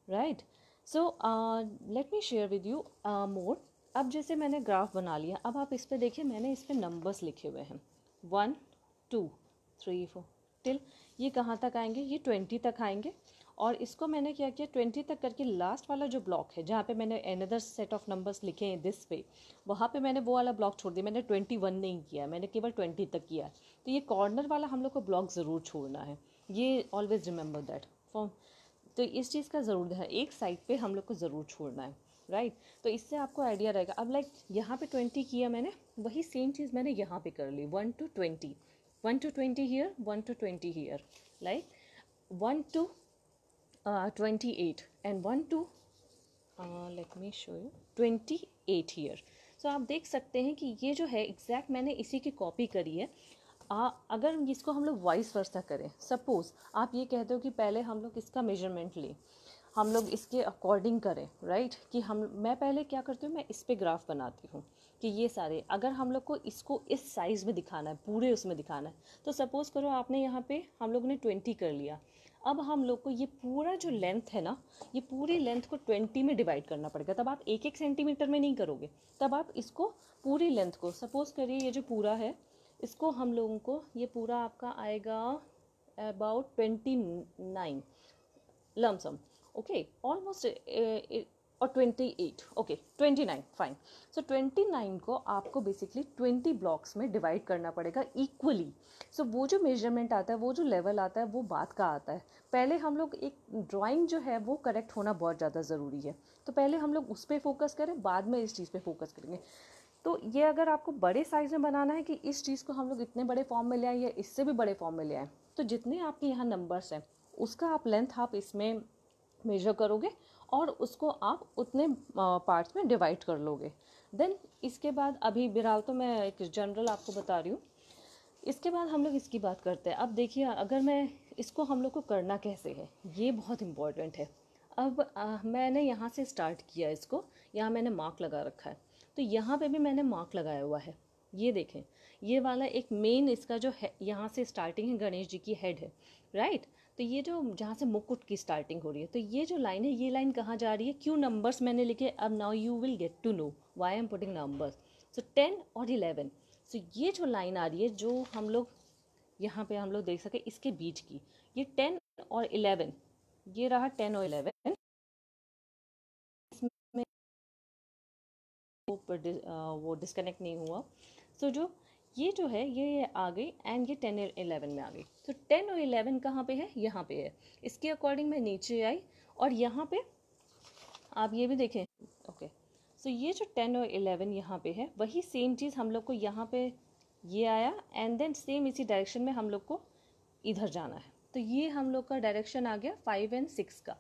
Right, so let me share with you more. अब जैसे मैंने ग्राफ बना लिया, अब आप इस पे देखिए मैंने इस पे नंबर्स लिखे हुए हैं 1 2 3 4 टिल ये कहाँ तक आएंगे, ये 20 तक आएंगे. और इसको मैंने क्या किया, 20 तक करके लास्ट वाला जो ब्लॉक है जहाँ पे मैंने अनदर सेट ऑफ नंबर्स लिखे हैं दिस पे, वहाँ पे मैंने वो वाला ब्लॉक छोड़ दिया. मैंने 21 नहीं किया, मैंने केवल 20 तक किया. तो ये कॉर्नर वाला हम लोग को ब्लॉक ज़रूर छोड़ना है, ये ऑलवेज रिमेंबर दैट. तो इस चीज़ का ज़रूर है, एक साइड पे हम लोग को ज़रूर छोड़ना है. राइट, तो इससे आपको आइडिया रहेगा. अब लाइक यहाँ पे 20 किया मैंने, वही सेम चीज़ मैंने यहाँ पे कर ली. 1 to 20, 1 to 20 here, 1 to 20 here, like 1 to 28 and 1 to let me show you 28 here. So आप देख सकते हैं कि ये जो है एग्जैक्ट मैंने इसी की कॉपी करी है. अगर इसको हम लोग वाइस वर्सा करें, सपोज़ आप ये कहते हो कि पहले हम लोग इसका मेजरमेंट लें, हम लोग इसके अकॉर्डिंग करें. राइट, कि मैं पहले क्या करती हूँ, मैं इस पे ग्राफ बनाती हूँ कि ये सारे, अगर हम लोग को इसको इस साइज़ में दिखाना है, पूरे उसमें दिखाना है, तो सपोज़ करो आपने यहाँ पे हम लोग ने 20 कर लिया. अब हम लोग को ये पूरा जो लेंथ है ना, ये पूरी लेंथ को 20 में डिवाइड करना पड़ेगा. तब आप 1-1 सेंटीमीटर में नहीं करोगे, तब आप इसको पूरी लेंथ को, सपोज़ करिए ये जो पूरा है इसको हम लोगों को, ये पूरा आपका आएगा अबाउट 29 लमसम. ओके, ऑलमोस्ट और 28, ओके 29, फाइन। सो 29 को आपको बेसिकली 20 ब्लॉक्स में डिवाइड करना पड़ेगा इक्वली। सो वो जो मेजरमेंट आता है, वो जो लेवल आता है, वो बात का आता है। पहले हम लोग एक ड्राइंग जो है वो करेक्ट होना बहुत ज़्यादा ज़रूरी है, तो पहले हम लोग उस पर फोकस करें, बाद में इस चीज़ पे फोकस करेंगे। तो ये अगर आपको बड़े साइज़ में बनाना है कि इस चीज़ को हम लोग इतने बड़े फॉर्म में ले आए या इससे भी बड़े फॉर्म में ले आए, तो जितने आपके यहाँ नंबर्स हैं उसका आप लेंथ आप इसमें मेजर करोगे और उसको आप उतने पार्ट्स में डिवाइड कर लोगे। देन इसके बाद अभी बिहार तो मैं एक जनरल आपको बता रही हूँ। इसके बाद हम लोग इसकी बात करते हैं। अब देखिए, अगर मैं इसको हम लोग को करना कैसे है, ये बहुत इम्पॉर्टेंट है। अब मैंने यहाँ से स्टार्ट किया इसको, यहाँ मैंने मार्क लगा रखा है, तो यहाँ पे भी मैंने मार्क लगाया हुआ है। ये देखें, ये वाला एक मेन इसका जो है, यहाँ से स्टार्टिंग है, गणेश जी की हेड है, राइट। तो ये जो जहाँ से मुकुट की स्टार्टिंग हो रही है, तो ये जो लाइन है, ये लाइन कहाँ जा रही है, क्यों नंबर्स मैंने लिखे। अब now you will get to know why I am putting numbers. So 10 और 11, सो ये जो लाइन आ रही है, जो हम लोग यहाँ पे हम लोग देख सके इसके बीच की, ये 10 और 11, ये रहा 10 और 11, इसमें वो डिस्कनेक्ट नहीं हुआ। सो जो ये जो है ये आ गई, एंड ये 10 और 11 में आ गई। तो 10 और 11 कहाँ पे है, यहाँ पे है। इसके अकॉर्डिंग मैं नीचे आई, और यहाँ पे आप ये भी देखें, ओके। सो ये जो 10 और 11 यहाँ पे है, वही सेम चीज़ हम लोग को यहाँ पे ये आया, एंड देन सेम इसी डायरेक्शन में हम लोग को इधर जाना है। तो ये हम लोग का डायरेक्शन आ गया 5 और 6 का।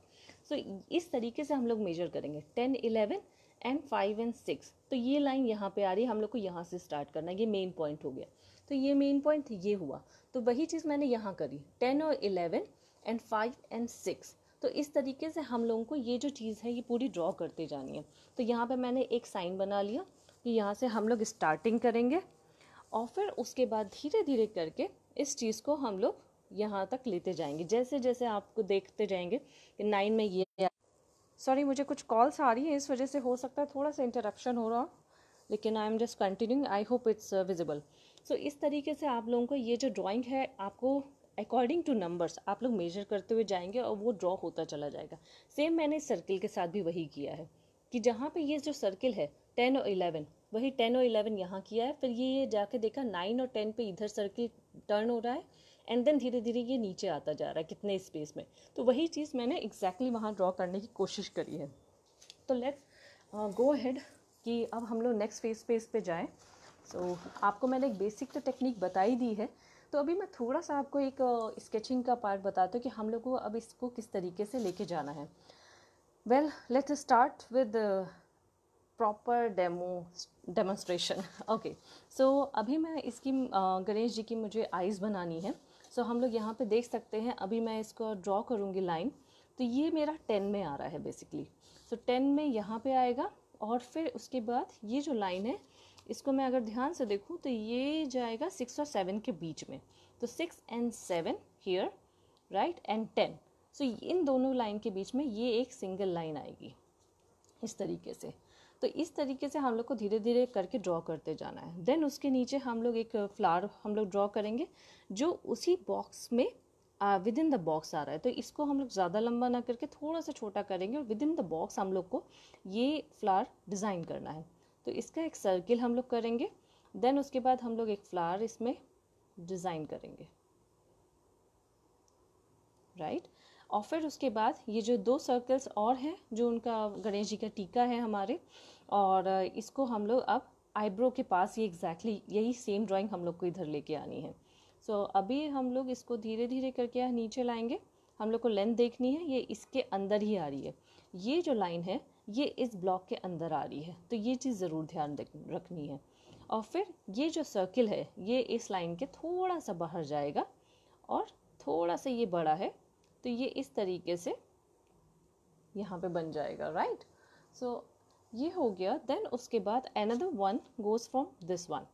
सो इस तरीके से हम लोग मेजर करेंगे 10, 11 एंड 5 और 6। तो ये लाइन यहाँ पे आ रही है, हम लोग को यहाँ से स्टार्ट करना है, ये मेन पॉइंट हो गया। तो ये मेन पॉइंट ये हुआ, तो वही चीज़ मैंने यहाँ करी, 10 और 11 एंड 5 और 6। तो इस तरीके से हम लोगों को ये जो चीज़ है ये पूरी ड्रॉ करते जानी है। तो यहाँ पे मैंने एक साइन बना लिया कि यहाँ से हम लोग स्टार्टिंग करेंगे, और फिर उसके बाद धीरे धीरे करके इस चीज़ को हम लोग यहाँ तक लेते जाएंगे। जैसे जैसे आपको देखते जाएंगे कि 9 में ये, सॉरी मुझे कुछ कॉल्स आ रही है, इस वजह से हो सकता है थोड़ा सा इंटरप्शन हो रहा, लेकिन I am just continuing, I hope it's visible. So इस तरीके से आप लोगों को ये जो ड्राइंग है, आपको अकॉर्डिंग टू नंबर्स आप लोग मेजर करते हुए जाएंगे और वो ड्रॉ होता चला जाएगा। सेम मैंने इस सर्किल के साथ भी वही किया है, कि जहाँ पे ये जो सर्किल है 10 और 11, वही 10 और 11 यहाँ किया है। फिर ये जाके देखा 9 और 10 पे इधर सर्किल टर्न हो रहा है, एंड देन धीरे धीरे ये नीचे आता जा रहा है कितने स्पेस में। तो वही चीज़ मैंने एग्जैक्टली वहाँ ड्रॉ करने की कोशिश करी है। तो लेट्स गो अहेड कि अब हम लोग नेक्स्ट फेस पे जाएं। सो आपको मैंने एक बेसिक तो टेक्निक बताई दी है, तो अभी मैं थोड़ा सा आपको एक स्केचिंग का पार्ट बताती हूँ कि हम लोग को अब इसको किस तरीके से लेके जाना है। Well let's start with proper demonstration. Okay, so अभी मैं इसकी गणेश जी की मुझे आइज़ बनानी है। सो हम लोग यहाँ पे देख सकते हैं, अभी मैं इसको ड्रॉ करूँगी लाइन। तो ये मेरा 10 में आ रहा है बेसिकली। सो 10 में यहाँ पे आएगा, और फिर उसके बाद ये जो लाइन है, इसको मैं अगर ध्यान से देखूँ तो ये जाएगा 6 और 7 के बीच में। तो 6 and 7 हियर, राइट, एंड 10। सो इन दोनों लाइन के बीच में ये एक सिंगल लाइन आएगी इस तरीके से। तो इस तरीके से हम लोग को धीरे धीरे करके ड्रॉ करते जाना है। देन उसके नीचे हम लोग एक फ्लावर हम लोग ड्रॉ करेंगे, जो उसी बॉक्स में विद इन द बॉक्स आ रहा है। तो इसको हम लोग ज़्यादा लंबा ना करके थोड़ा सा छोटा करेंगे, और विद इन द बॉक्स हम लोग को ये फ्लावर डिज़ाइन करना है। तो इसका एक सर्किल हम लोग करेंगे, देन उसके बाद हम लोग एक फ्लावर इसमें डिज़ाइन करेंगे, राइट। और फिर उसके बाद ये जो 2 सर्कल्स और हैं, जो उनका गणेश जी का टीका है हमारे, और इसको हम लोग अब आईब्रो के पास, ये एग्जैक्टली यही सेम ड्राइंग हम लोग को इधर लेके आनी है। सो अभी हम लोग इसको धीरे धीरे करके नीचे लाएंगे। हम लोग को लेंथ देखनी है, ये इसके अंदर ही आ रही है। ये जो लाइन है ये इस ब्लॉक के अंदर आ रही है, तो ये चीज़ ज़रूर ध्यान रखनी है। और फिर ये जो सर्किल है ये इस लाइन के थोड़ा सा बाहर जाएगा, और थोड़ा सा ये बड़ा है, तो ये इस तरीके से यहाँ पे बन जाएगा, राइट। सो ये हो गया। देन उसके बाद another one goes from this one,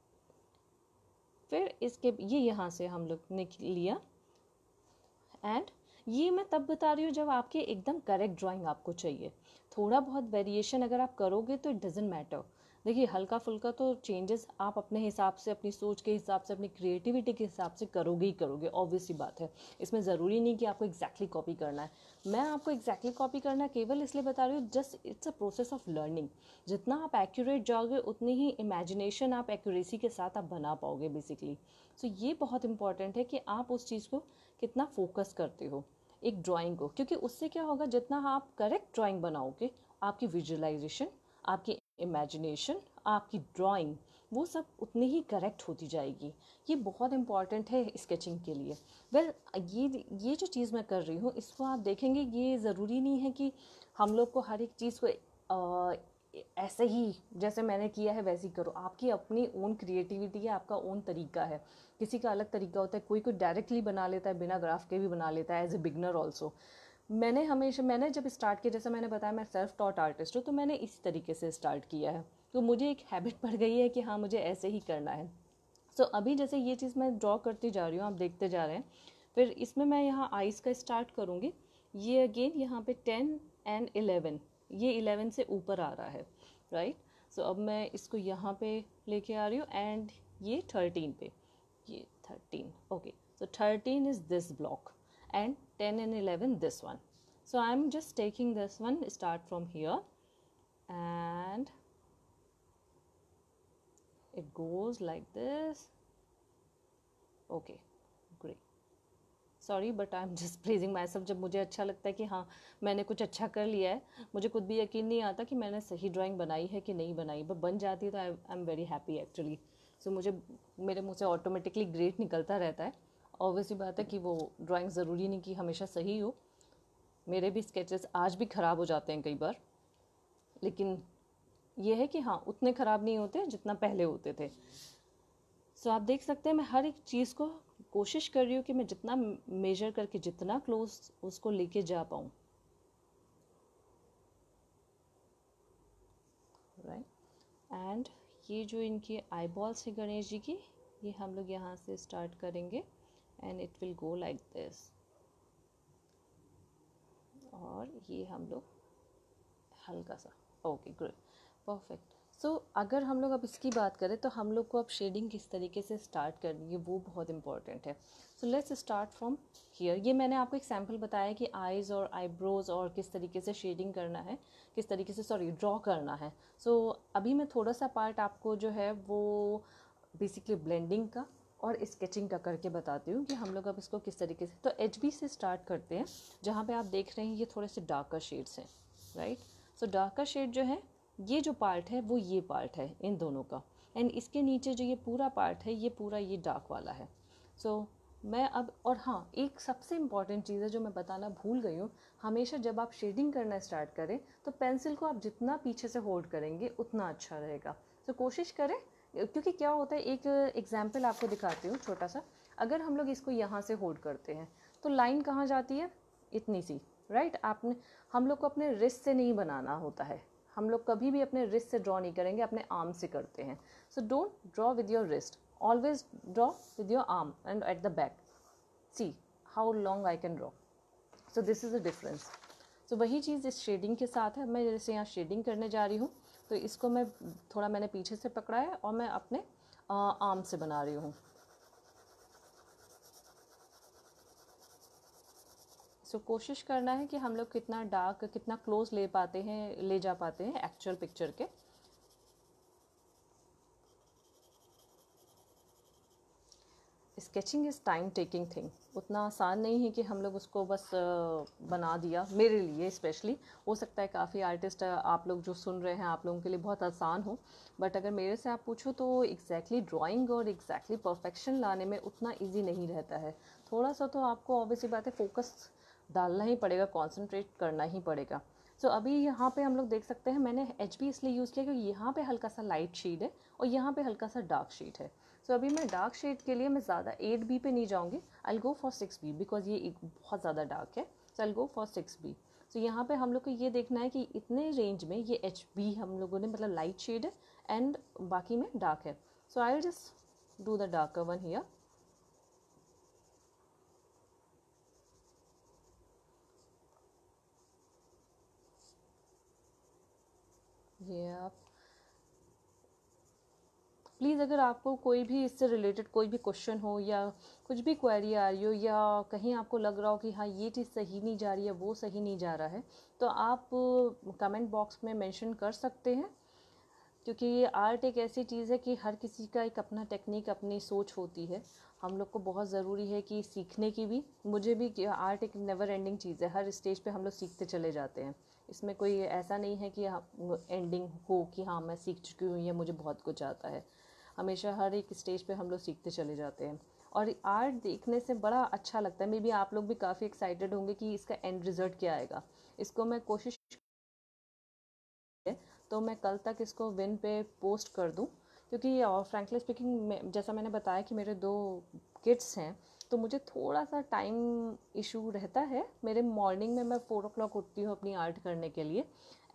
फिर इसके ये यहाँ से हम लोग ने लिया, एंड ये मैं तब बता रही हूँ जब आपके एकदम करेक्ट ड्राइंग आपको चाहिए। थोड़ा बहुत वेरिएशन अगर आप करोगे तो इट डजेंट मैटर, देखिए हल्का फुल्का तो चेंजेस आप अपने हिसाब से, अपनी सोच के हिसाब से, अपनी क्रिएटिविटी के हिसाब से करोगे ही करोगे, ऑब्वियस सी बात है। इसमें ज़रूरी नहीं कि आपको एग्जैक्टली कॉपी करना है। मैं आपको एग्जैक्टली कॉपी करना केवल इसलिए बता रही हूँ, just it's a process of learning. जितना आप एक्यूरेट जाओगे उतनी ही इमेजिनेशन आप एक्यूरेसी के साथ आप बना पाओगे बेसिकली। सो ये बहुत इंपॉर्टेंट है कि आप उस चीज़ को कितना फोकस करते हो एक ड्राइंग को, क्योंकि उससे क्या होगा, जितना आप करेक्ट ड्राइंग बनाओगे, आपकी विजुअलाइजेशन, आपकी इमेजिनेशन, आपकी ड्राइंग, वो सब उतनी ही करेक्ट होती जाएगी। ये बहुत इंपॉर्टेंट है स्केचिंग के लिए। वेल ये जो चीज़ मैं कर रही हूँ, इसको आप देखेंगे, ये ज़रूरी नहीं है कि हम लोग को हर एक चीज़ को ऐसे ही जैसे मैंने किया है वैसे ही करो। आपकी अपनी ओन क्रिएटिविटी है, आपका ओन तरीका है। किसी का अलग तरीका होता है, कोई डायरेक्टली बना लेता है, बिना ग्राफ के भी बना लेता है, एज ए बिगनर ऑल्सो। मैंने जब स्टार्ट किया, जैसे मैंने बताया मैं सेल्फ टॉट आर्टिस्ट हूँ, तो मैंने इसी तरीके से स्टार्ट किया है। तो मुझे एक हैबिट पड़ गई है कि हाँ मुझे ऐसे ही करना है। सो अभी जैसे ये चीज़ मैं ड्रॉ करती जा रही हूँ, आप देखते जा रहे हैं। फिर इसमें मैं यहाँ आइज़ का स्टार्ट करूँगी। ये अगेन यहाँ पे 10 एंड 11, ये 11 से ऊपर आ रहा है, राइट। सो अब मैं इसको यहाँ पे लेके आ रही हूँ, एंड ये 13 पे, ये 13, okay. So 13 is this block and 10 and 11 this one. So I'm just taking this one, start from here, and it goes like this. Okay, great. Sorry but I am just pleasing my self. जब मुझे अच्छा लगता है कि हाँ मैंने कुछ अच्छा कर लिया है, मुझे खुद भी यकीन नहीं आता कि मैंने सही ड्राइंग बनाई है कि नहीं बनाई, बट बन जाती है तो I am very happy actually. So मुझे मेरे मुँह से ऑटोमेटिकली ग्रेट निकलता रहता है। ऑब्वियसली बात है कि वो ड्राइंग ज़रूरी नहीं कि हमेशा सही हो। मेरे भी स्केचेस आज भी ख़राब हो जाते हैं कई बार, लेकिन ये है कि हाँ उतने ख़राब नहीं होते जितना पहले होते थे। सो आप देख सकते हैं मैं हर एक चीज़ को कोशिश कर रही हूँ कि मैं जितना मेजर करके जितना क्लोज उसको लेके जा पाऊँ, राइट। एंड ये जो इनकी आई बॉल्स है गणेश जी की, ये हम लोग यहाँ से स्टार्ट करेंगे and it will go like this. और ये हम लोग हल्का सा, ओके गुड, परफेक्ट। सो अगर हम लोग अब इसकी बात करें तो हम लोग को अब शेडिंग किस तरीके से स्टार्ट करनी है वो बहुत इंपॉर्टेंट है। सो लेट्स स्टार्ट फ्रॉम हियर। ये मैंने आपको एक सैम्पल बताया कि आईज़ और आईब्रोज और किस तरीके से शेडिंग करना है, किस तरीके से ड्रॉ करना है। सो अभी मैं थोड़ा सा पार्ट आपको जो है वो बेसिकली ब्लेंडिंग का और स्केचिंग का करके बताती हूँ कि हम लोग अब इसको किस तरीके से। तो एचबी से स्टार्ट करते हैं। जहाँ पे आप देख रहे हैं ये थोड़े से डार्कर शेड्स हैं, राइट। सो डार्कर शेड जो है, ये जो पार्ट है वो ये पार्ट है इन दोनों का, एंड इसके नीचे जो ये पूरा पार्ट है ये पूरा ये डार्क वाला है। सो मैं अब, और हाँ एक सबसे इम्पॉर्टेंट चीज़ है जो मैं बताना भूल गई हूँ, हमेशा जब आप शेडिंग करना स्टार्ट करें तो पेंसिल को आप जितना पीछे से होल्ड करेंगे उतना अच्छा रहेगा। तो कोशिश करें, क्योंकि क्या होता है, एक एग्जाम्पल आपको दिखाती हूँ छोटा सा। अगर हम लोग इसको यहाँ से होल्ड करते हैं तो लाइन कहाँ जाती है, इतनी सी, राइट। आपने, हम लोग को अपने रिस्ट से नहीं बनाना होता है, हम लोग कभी भी अपने रिस्ट से ड्रॉ नहीं करेंगे, अपने आर्म से करते हैं। So don't draw with your wrist, always draw with your arm and at the back. See how long I can draw. So this is a difference. So वही चीज़ इस शेडिंग के साथ है। मैं जैसे यहाँ शेडिंग करने जा रही हूँ तो इसको मैं थोड़ा मैंने पीछे से पकड़ा है और मैं अपने आर्म से बना रही हूँ। सो कोशिश करना है कि हम लोग कितना डार्क, कितना क्लोज ले पाते हैं, ले जा पाते हैं एक्चुअल पिक्चर के। Sketching is time taking thing, उतना आसान नहीं है कि हम लोग उसको बस बना दिया। मेरे लिए स्पेशली, हो सकता है काफ़ी आर्टिस्ट आप लोग जो सुन रहे हैं आप लोगों के लिए बहुत आसान हो, बट अगर मेरे से आप पूछो तो एग्जैक्टली ड्राइंग और एग्जैक्टली परफेक्शन लाने में उतना ईजी नहीं रहता है। थोड़ा सा तो आपको ऑब्वियसली बात है फोकस डालना ही पड़ेगा, कॉन्सेंट्रेट करना ही पड़ेगा। सो अभी यहाँ पे हम लोग देख सकते हैं, मैंने एच बी इसलिए यूज़ किया क्योंकि यहाँ पे हल्का सा लाइट शेड है और यहाँ पे हल्का सा डार्क शेड है। सो अभी मैं डार्क शेड के लिए मैं ज़्यादा 8B पे नहीं जाऊँगी, आई गो फॉर 6B बिकॉज ये एक बहुत ज़्यादा डार्क है। So I go for 6B। सो यहाँ पे हम लोग को ये देखना है कि इतने रेंज में ये HB हम लोगों ने, मतलब लाइट शेड है एंड बाकी में डार्क है। So I will just do the darker one here. ये आप प्लीज़ अगर आपको कोई भी इससे रिलेटेड कोई भी क्वेश्चन हो या कुछ भी क्वेरी आ रही हो या कहीं आपको लग रहा हो कि हाँ ये चीज़ सही नहीं जा रही है, वो सही नहीं जा रहा है, तो आप कमेंट बॉक्स में मेंशन कर सकते हैं। क्योंकि ये आर्ट एक ऐसी चीज़ है कि हर किसी का एक अपना टेक्निक, अपनी सोच होती है। हम लोग को बहुत ज़रूरी है कि सीखने की भी, मुझे भी, कि आर्ट एक नेवर एंडिंग चीज़ है। हर स्टेज पे हम लोग सीखते चले जाते हैं। इसमें कोई ऐसा नहीं है कि एंडिंग हो कि हाँ मैं सीख चुकी हूँ या मुझे बहुत कुछ आता है। हमेशा हर एक स्टेज पे हम लोग सीखते चले जाते हैं। और आर्ट देखने से बड़ा अच्छा लगता है। मे बी आप लोग भी काफ़ी एक्साइटेड होंगे कि इसका एंड रिज़ल्ट क्या आएगा। इसको मैं कोशिश, तो मैं कल तक इसको विन पे पोस्ट कर दूं। क्योंकि और फ्रैंकली स्पीकिंग, जैसा मैंने बताया कि मेरे 2 किड्स हैं, तो मुझे थोड़ा सा टाइम इशू रहता है। मेरे मॉर्निंग में मैं 4 o'clock उठती हूँ अपनी आर्ट करने के लिए,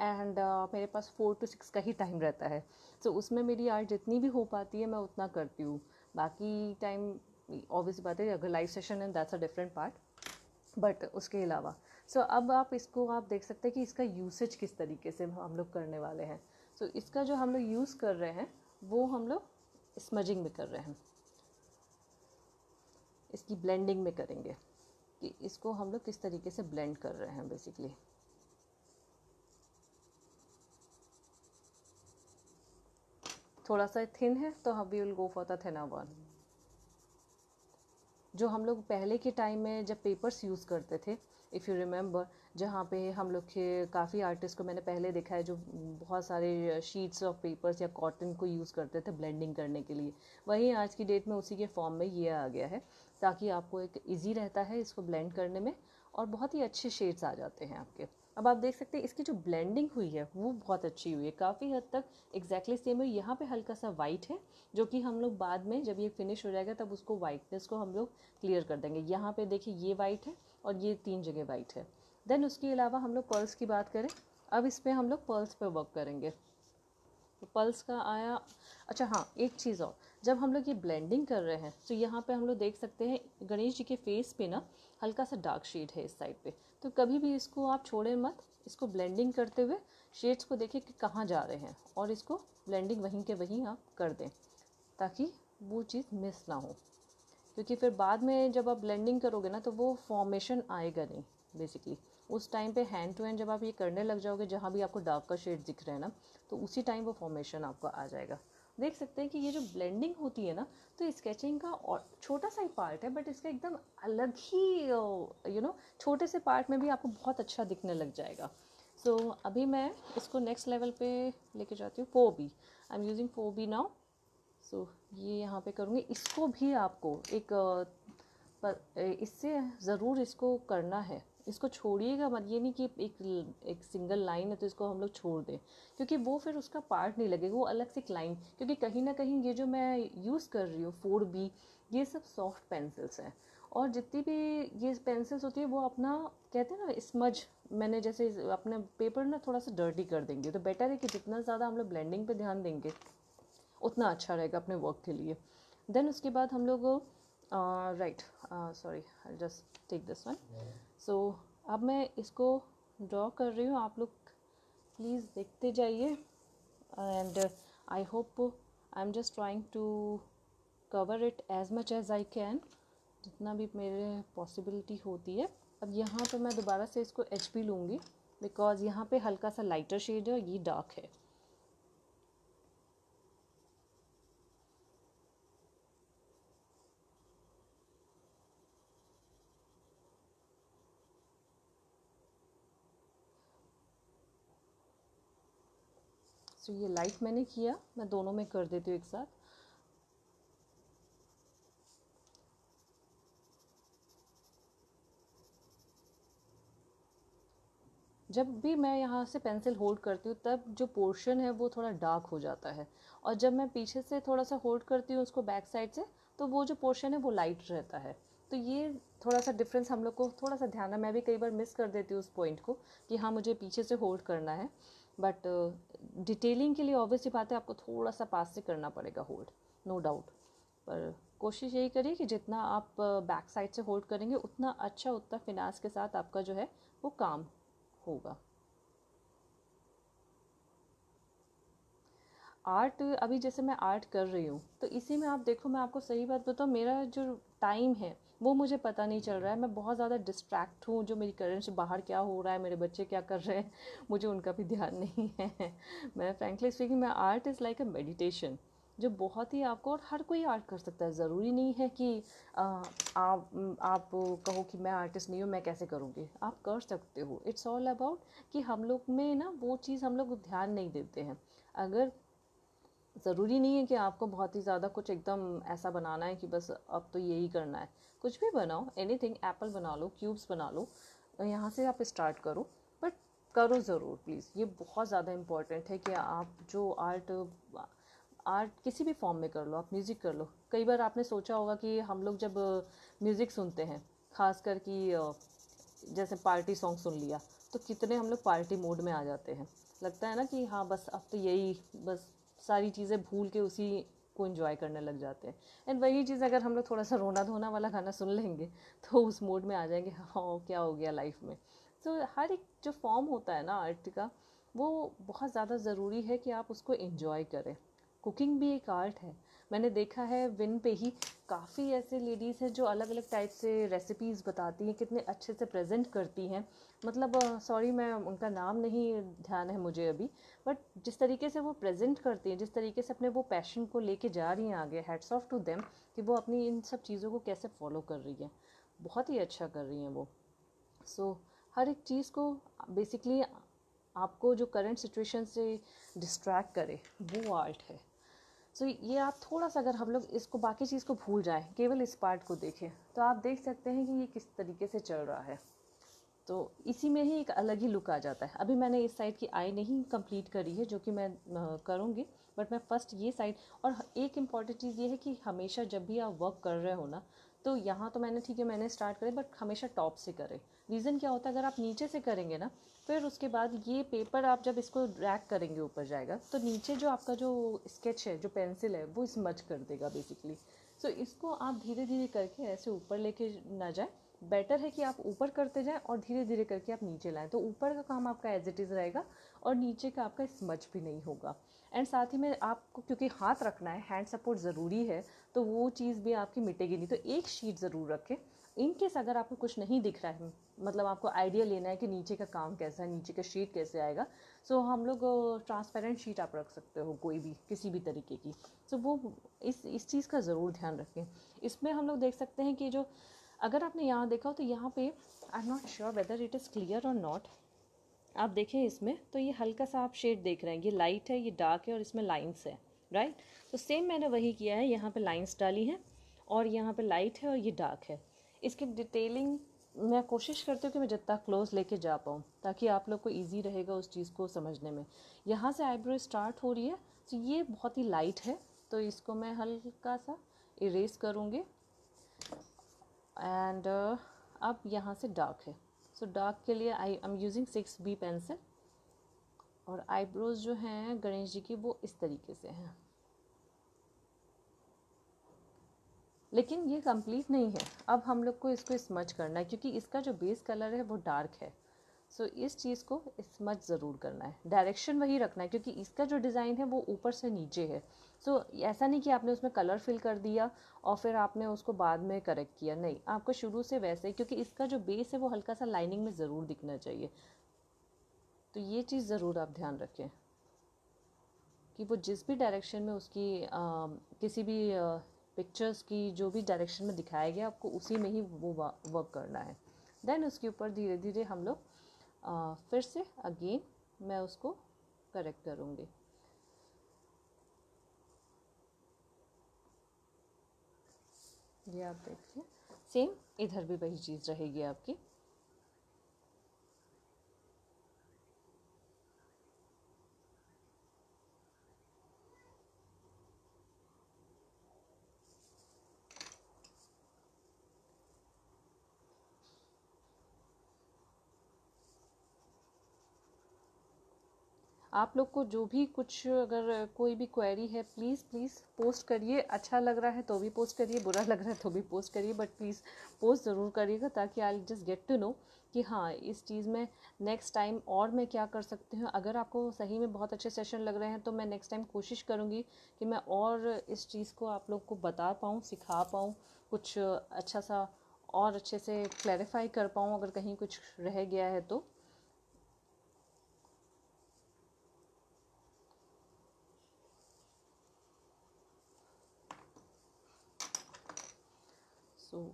एंड मेरे पास 4 to 6 का ही टाइम रहता है। तो उसमें मेरी आर्ट जितनी भी हो पाती है मैं उतना करती हूँ। बाकी टाइम ऑब्वियस बात है, अगर लाइव सेशन है that's a different part. But उसके अलावा अब आप इसको आप देख सकते हैं कि इसका यूसेज किस तरीके से हम लोग करने वाले हैं। इसका जो हम लोग यूज़ कर रहे हैं वो हम लोग स्मजिंग में कर रहे हैं, इसकी ब्लेंडिंग में करेंगे कि इसको हम लोग किस तरीके से ब्लेंड कर रहे हैं बेसिकली। थोड़ा सा थिन है तो हम we will go for the thinner one. जो हम लोग पहले के टाइम में जब पेपर्स यूज़ करते थे, इफ़ यू रिमेंबर, जहाँ पे हम लोग के काफ़ी आर्टिस्ट को मैंने पहले देखा है जो बहुत सारे शीट्स ऑफ पेपर्स या कॉटन को यूज़ करते थे ब्लेंडिंग करने के लिए, वहीं आज की डेट में उसी के फॉर्म में ये आ गया है, ताकि आपको एक ईजी रहता है इसको ब्लेंड करने में और बहुत ही अच्छे शेड्स आ जाते हैं आपके। अब आप देख सकते हैं इसकी जो ब्लेंडिंग हुई है वो बहुत अच्छी हुई है, काफ़ी हद तक एग्जैक्टली सेम है। यहाँ पे हल्का सा वाइट है जो कि हम लोग बाद में जब ये फिनिश हो जाएगा तब उसको वाइटनेस को हम लोग क्लियर कर देंगे। यहाँ पे देखिए ये वाइट है और ये 3 जगह वाइट है। देन उसके अलावा हम लोग पर्ल्स की बात करें, अब इस पर हम लोग पर्ल्स पे वर्क करेंगे। तो पल्स का आया। अच्छा हाँ, एक चीज़ और, जब हम लोग ये ब्लेंडिंग कर रहे हैं तो यहाँ पे हम लोग देख सकते हैं गणेश जी के फेस पे ना हल्का सा डार्क शेड है इस साइड पे। तो कभी भी इसको आप छोड़ें मत, इसको ब्लेंडिंग करते हुए शेड्स को देखें कि कहाँ जा रहे हैं और इसको ब्लेंडिंग वहीं के वहीं आप कर दें, ताकि वो चीज़ मिस ना हो। क्योंकि फिर बाद में जब आप ब्लेंडिंग करोगे ना तो वो फॉर्मेशन आएगा नहीं बेसिकली। उस टाइम पे हैंड टू हैंड जब आप ये करने लग जाओगे, जहाँ भी आपको डार्क का शेड दिख रहा है ना, तो उसी टाइम वो फॉर्मेशन आपको आ जाएगा। देख सकते हैं कि ये जो ब्लेंडिंग होती है ना, तो स्केचिंग का और छोटा सा ही पार्ट है, बट इसका एकदम अलग ही छोटे से पार्ट में भी आपको बहुत अच्छा दिखने लग जाएगा। अभी मैं इसको नेक्स्ट लेवल पे लेके जाती हूँ। 4B, I am using 4B now. ये यहाँ पे करूँगी। इसको भी आपको एक इससे ज़रूर इसको करना है, इसको छोड़िएगा मत। ये नहीं कि एक सिंगल लाइन है तो इसको हम लोग छोड़ दें, क्योंकि वो फिर उसका पार्ट नहीं लगेगा, वो अलग से एक लाइन। क्योंकि कहीं ना कहीं ये जो मैं यूज़ कर रही हूँ 4B, ये सब सॉफ्ट पेंसिल्स हैं, और जितनी भी ये पेंसिल्स होती है वो अपना, कहते हैं ना, स्मज, मैंने जैसे अपने पेपर ना थोड़ा सा डर्टी कर देंगे, तो बेटर है कि जितना ज़्यादा हम लोग ब्लेंडिंग पे ध्यान देंगे उतना अच्छा रहेगा अपने वर्क के लिए। देन उसके बाद हम लोग right, sorry, I just take this one. अब मैं इसको ड्रॉ कर रही हूँ, आप लोग प्लीज़ देखते जाइए, and I hope I am just trying to cover it as much as I can, जितना भी मेरे पॉसिबिलिटी होती है। अब यहाँ पे मैं दोबारा से इसको HP लूँगी, बिकॉज यहाँ पे हल्का सा लाइटर शेड है और ये डार्क है। ये लाइट मैंने किया, मैं दोनों में कर देती हूँ एक साथ। जब भी मैं यहाँ से पेंसिल होल्ड करती हूँ तब जो पोर्शन है वो थोड़ा डार्क हो जाता है, और जब मैं पीछे से थोड़ा सा होल्ड करती हूँ उसको बैक साइड से, तो वो जो पोर्शन है वो लाइट रहता है। तो ये थोड़ा सा डिफरेंस हम लोग को थोड़ा सा ध्यान है। मैं भी कई बार मिस कर देती हूँ उस पॉइंट को कि हाँ मुझे पीछे से होल्ड करना है, बट डिटेलिंग के लिए ऑब्वियस ही बात है आपको थोड़ा सा पास से करना पड़ेगा होल्ड, नो डाउट। पर कोशिश यही करिए कि जितना आप बैक साइड से होल्ड करेंगे उतना अच्छा, उतना फिनास के साथ आपका जो है वो काम होगा। आर्ट अभी जैसे मैं आर्ट कर रही हूँ तो इसी में आप देखो, मैं आपको सही बात बताऊँ, मेरा जो टाइम है वो मुझे पता नहीं चल रहा है। मैं बहुत ज़्यादा डिस्ट्रैक्ट हूँ, जो मेरी करंट से बाहर क्या हो रहा है, मेरे बच्चे क्या कर रहे हैं, मुझे उनका भी ध्यान नहीं है। मैं फ्रैंकली स्पीकिंग, मैं art is like a meditation, जो बहुत ही आपको, और हर कोई आर्ट कर सकता है। ज़रूरी नहीं है कि आप कहो कि मैं आर्टिस्ट नहीं हूँ, मैं कैसे करूँगी। आप कर सकते हो। इट्स ऑल अबाउट कि हम लोग में ना वो चीज़ हम लोग ध्यान नहीं देते हैं। अगर ज़रूरी नहीं है कि आपको बहुत ही ज़्यादा कुछ एकदम ऐसा बनाना है कि बस अब तो यही करना है। कुछ भी बनाओ, एनीथिंग, एप्पल बना लो, क्यूब्स बना लो, यहाँ से आप स्टार्ट करो, बट करो ज़रूर प्लीज़। ये बहुत ज़्यादा इम्पॉर्टेंट है कि आप जो आर्ट आर्ट किसी भी फॉर्म में कर लो, आप म्यूज़िक कर लो। कई बार आपने सोचा होगा कि हम लोग जब म्यूज़िक सुनते हैं, खासकर कि जैसे पार्टी सॉन्ग सुन लिया, तो कितने हम लोग पार्टी मोड में आ जाते हैं। लगता है ना कि हाँ बस अब तो यही, बस सारी चीज़ें भूल के उसी को एंजॉय करने लग जाते हैं। एंड वही चीज़ अगर हम लोग थोड़ा सा रोना धोना वाला गाना सुन लेंगे तो उस मोड में आ जाएंगे, हाँ क्या हो गया लाइफ में। तो हर एक जो फॉर्म होता है ना आर्ट का, वो बहुत ज़्यादा ज़रूरी है कि आप उसको एंजॉय करें। कुकिंग भी एक आर्ट है। मैंने देखा है विन पे ही काफ़ी ऐसे लेडीज़ हैं जो अलग अलग टाइप से रेसिपीज़ बताती हैं, कितने अच्छे से प्रेजेंट करती हैं। मतलब सॉरी, मैं उनका नाम नहीं ध्यान है मुझे अभी, बट जिस तरीके से वो प्रेजेंट करती हैं, जिस तरीके से अपने वो पैशन को लेके जा रही हैं आगे, हैट्स ऑफ टू देम कि वो अपनी इन सब चीज़ों को कैसे फॉलो कर रही हैं। बहुत ही अच्छा कर रही हैं वो। सो हर एक चीज़ को बेसिकली आपको जो करंट सिचुएशन से डिस्ट्रैक्ट करे वो आर्ट है। सो ये आप थोड़ा सा, अगर हम लोग इसको बाकी चीज़ को भूल जाएं, केवल इस पार्ट को देखें, तो आप देख सकते हैं कि ये किस तरीके से चल रहा है। तो इसी में ही एक अलग ही लुक आ जाता है। अभी मैंने इस साइड की आई नहीं कंप्लीट करी है, जो कि मैं करूँगी, बट मैं फर्स्ट ये साइड। और एक इम्पॉर्टेंट चीज़ ये है कि हमेशा जब भी आप वर्क कर रहे हो ना, तो यहाँ तो मैंने, ठीक है मैंने स्टार्ट करे, बट हमेशा टॉप से करें। रीज़न क्या होता है, अगर आप नीचे से करेंगे ना, फिर उसके बाद ये पेपर आप जब इसको ड्रैग करेंगे ऊपर जाएगा, तो नीचे जो आपका जो स्केच है, जो पेंसिल है, वो स्मज कर देगा बेसिकली। सो इसको आप धीरे धीरे करके ऐसे ऊपर लेके ना जाए। बेटर है कि आप ऊपर करते जाएं और धीरे धीरे करके आप नीचे लाएं, तो ऊपर का काम आपका एज इट इज़ रहेगा और नीचे का आपका स्मज भी नहीं होगा। एंड साथ ही में आपको, क्योंकि हाथ रखना है, हैंड सपोर्ट ज़रूरी है, तो वो चीज़ भी आपकी मिटेगी नहीं। तो एक शीट ज़रूर रखें। इन केस अगर आपको कुछ नहीं दिख रहा है, मतलब आपको आइडिया लेना है कि नीचे का काम कैसा है, नीचे का शीट कैसे आएगा, सो हम लोग ट्रांसपेरेंट शीट आप रख सकते हो, कोई भी किसी भी तरीके की। सो वो इस चीज़ का ज़रूर ध्यान रखें। इसमें हम लोग देख सकते हैं कि जो, अगर आपने यहाँ देखा हो तो यहाँ पे, आई am not sure whether it is clear और नॉट, आप देखें इसमें तो ये हल्का सा आप शेड देख रहे हैं, ये लाइट है, ये डार्क है, और इसमें लाइंस है, राइट। तो सेम मैंने वही किया है, यहाँ पे लाइंस डाली हैं और यहाँ पे लाइट है और ये डार्क है। इसकी डिटेलिंग मैं कोशिश करती हूँ कि मैं जितना क्लोज लेके जा पाऊँ, ताकि आप लोग को ईजी रहेगा उस चीज़ को समझने में। यहाँ से आईब्रो स्टार्ट हो रही है, तो ये बहुत ही लाइट है, तो इसको मैं हल्का सा इरेज करूँगी। एंड अब यहाँ से डार्क है, सो डार्क के लिए आई एम यूजिंग 6B पेंसिल। और आईब्रोज जो हैं गणेश जी की, वो इस तरीके से हैं, लेकिन ये कंप्लीट नहीं है। अब हम लोग को इसको स्मच करना है, क्योंकि इसका जो बेस कलर है वो डार्क है। सो इस चीज़ को स्मच ज़रूर करना है, डायरेक्शन वही रखना है, क्योंकि इसका जो डिज़ाइन है वो ऊपर से नीचे है। सो ऐसा नहीं कि आपने उसमें कलर फिल कर दिया और फिर आपने उसको बाद में करेक्ट किया, नहीं, आपको शुरू से वैसे ही, क्योंकि इसका जो बेस है वो हल्का सा लाइनिंग में ज़रूर दिखना चाहिए। तो ये चीज़ ज़रूर आप ध्यान रखें कि वो जिस भी डायरेक्शन में उसकी किसी भी पिक्चर्स की जो भी डायरेक्शन में दिखाया गया, आपको उसी में ही वो वर्क करना है। देन उसके ऊपर धीरे धीरे हम लोग फिर से अगेन मैं उसको करेक्ट करूँगी। ये आप देखिए, सेम इधर भी वही चीज़ रहेगी आपकी। आप लोग को जो भी कुछ, अगर कोई भी क्वेरी है, प्लीज़ प्लीज़ पोस्ट करिए। अच्छा लग रहा है तो भी पोस्ट करिए, बुरा लग रहा है तो भी पोस्ट करिए, बट प्लीज़ पोस्ट ज़रूर करिएगा, ताकि I just get to know कि हाँ इस चीज़ में नेक्स्ट टाइम और मैं क्या कर सकती हूँ। अगर आपको सही में बहुत अच्छे सेशन लग रहे हैं तो मैं नेक्स्ट टाइम कोशिश करूँगी कि मैं और इस चीज़ को आप लोग को बता पाऊँ, सिखा पाऊँ, कुछ अच्छा सा और अच्छे से क्लैरिफाई कर पाऊँ अगर कहीं कुछ रह गया है तो। सो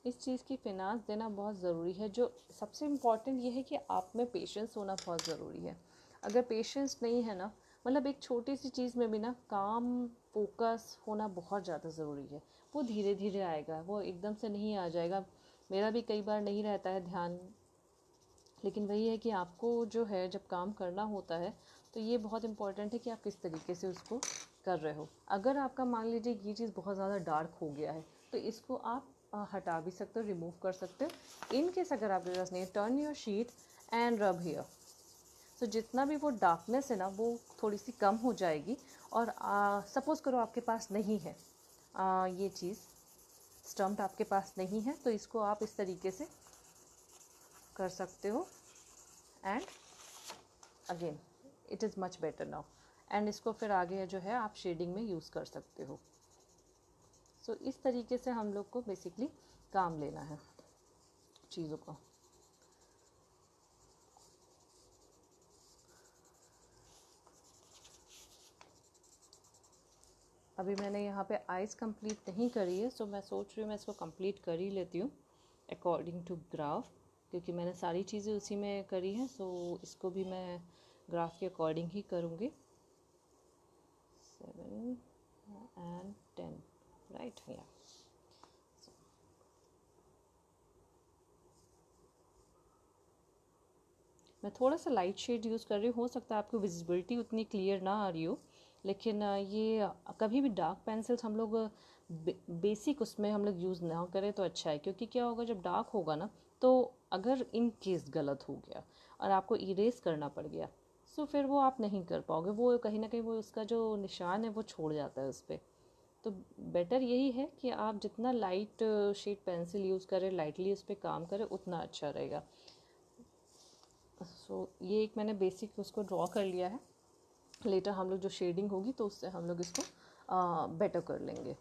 इस चीज़ की फिनांस देना बहुत ज़रूरी है। जो सबसे इम्पॉर्टेंट ये है कि आप में पेशेंस होना बहुत ज़रूरी है। अगर पेशेंस नहीं है ना, मतलब एक छोटी सी चीज़ में भी ना काम फोकस होना बहुत ज़्यादा ज़रूरी है। वो धीरे धीरे आएगा, वो एकदम से नहीं आ जाएगा। मेरा भी कई बार नहीं रहता है ध्यान, लेकिन वही है कि आपको जो है जब काम करना होता है तो ये बहुत इम्पॉर्टेंट है कि आप किस तरीके से उसको कर रहे हो। अगर आपका मान लीजिए ये चीज़ बहुत ज़्यादा डार्क हो गया है तो इसको आप हटा भी सकते हो, रिमूव कर सकते हो। इन केस अगर आपके पास नहीं है, टर्न योर शीट एंड रब हियर। तो जितना भी वो डार्कनेस है ना वो थोड़ी सी कम हो जाएगी। और सपोज़ करो आपके पास नहीं है ये चीज़, स्टम्प आपके पास नहीं है, तो इसको आप इस तरीके से कर सकते हो and again it is much better now. And इसको फिर आगे जो है आप शेडिंग में यूज़ कर सकते हो। सो इस तरीके से हम लोग को बेसिकली काम लेना है चीज़ों को। अभी मैंने यहाँ पे आइज़ कंप्लीट नहीं करी है, सो मैं सोच रही हूँ मैं इसको कंप्लीट कर ही लेती हूँ अकॉर्डिंग टू ग्राफ, क्योंकि मैंने सारी चीज़ें उसी में करी हैं। सो इसको भी मैं ग्राफ के अकॉर्डिंग ही करूँगी। 7 and 10 राइट। या मैं थोड़ा सा लाइट शेड यूज़ कर रही हूँ। हो सकता है आपको विजिबिलिटी उतनी क्लियर ना आ रही हो, लेकिन ये कभी भी डार्क पेंसिल्स हम लोग बेसिक उसमें हम लोग यूज़ ना करें तो अच्छा है। क्योंकि क्या होगा जब डार्क होगा ना, तो अगर इन केस गलत हो गया और आपको इरेज करना पड़ गया, सो फिर वो आप नहीं कर पाओगे। वो कहीं ना कहीं वो उसका जो निशान है वो छोड़ जाता है उस पर। तो बेटर यही है कि आप जितना लाइट शेड पेंसिल यूज़ करें, लाइटली उस पर काम करें, उतना अच्छा रहेगा। सो ये एक मैंने बेसिक उसको ड्रॉ कर लिया है। लेटर हम लोग जो शेडिंग होगी तो उससे हम लोग इसको बेटर कर लेंगे।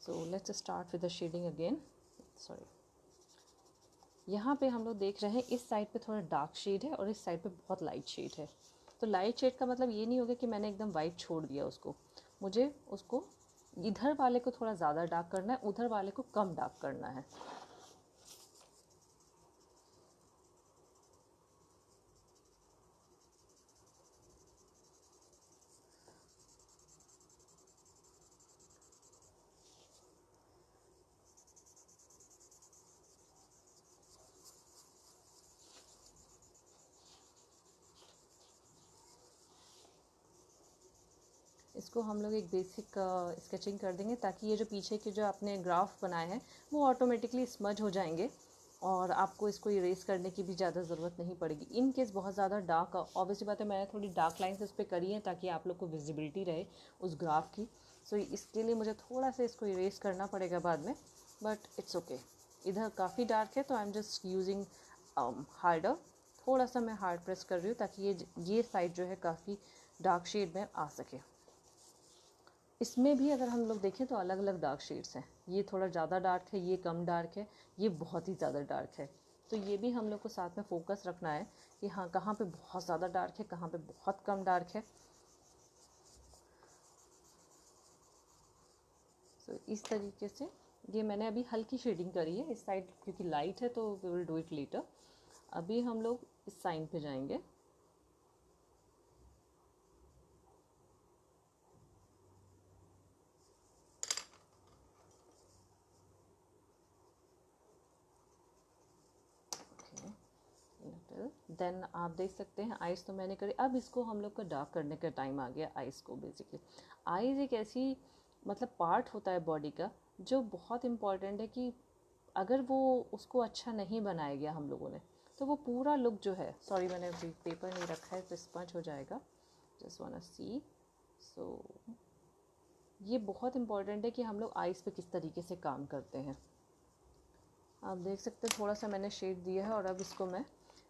So let's start with the shading again. Sorry, यहाँ पे हम लोग देख रहे हैं इस साइड पे थोड़ा डार्क शेड है और इस साइड पे बहुत लाइट शेड है। तो लाइट शेड का मतलब ये नहीं होगा कि मैंने एकदम वाइट छोड़ दिया उसको। मुझे उसको इधर वाले को थोड़ा ज़्यादा डार्क करना है, उधर वाले को कम डार्क करना है। इसको हम लोग एक बेसिक स्केचिंग कर देंगे ताकि ये जो पीछे के जो आपने ग्राफ बनाए हैं वो ऑटोमेटिकली स्मज हो जाएंगे और आपको इसको इरेज करने की भी ज़्यादा ज़रूरत नहीं पड़ेगी। इन केस बहुत ज़्यादा डार्क, ऑब्वियसली बात है मैंने थोड़ी डार्क लाइन्स इस पर करी हैं ताकि आप लोग को विजिबिलिटी रहे उस ग्राफ की। सो इसके लिए मुझे थोड़ा सा इसको इरेज करना पड़ेगा बाद में, बट इट्स ओके। इधर काफ़ी डार्क है तो I am just using harder. थोड़ा सा मैं हार्ड प्रेस कर रही हूँ ताकि ये साइड जो है काफ़ी डार्क शेड में आ सके। इसमें भी अगर हम लोग देखें तो अलग अलग डार्क शेड्स हैं। ये थोड़ा ज़्यादा डार्क है, ये कम डार्क है, ये बहुत ही ज़्यादा डार्क है। तो ये भी हम लोग को साथ में फोकस रखना है कि हाँ कहाँ पे बहुत ज़्यादा डार्क है, कहाँ पे बहुत कम डार्क है। तो इस तरीके से ये मैंने अभी हल्की शेडिंग करी है इस साइड, क्योंकि लाइट है तो we will do it later. अभी हम लोग इस साइन पे जाएंगे। देन आप देख सकते हैं आइज़ तो मैंने करी। अब इसको हम लोग का डार्क करने का टाइम आ गया आइज़ को। बेसिकली आइज़ एक ऐसी मतलब पार्ट होता है बॉडी का जो बहुत इम्पॉर्टेंट है कि अगर वो उसको अच्छा नहीं बनाया गया हम लोगों ने तो वो पूरा लुक जो है, सॉरी मैंने अभी पेपर नहीं रखा है तो स्पंज हो जाएगा, जस्ट वाना सी। सो ये बहुत इम्पॉर्टेंट है कि हम लोग आइज़ पे किस तरीके से काम करते हैं। आप देख सकते हैं थोड़ा सा मैंने शेड दिया है और अब इसको मैं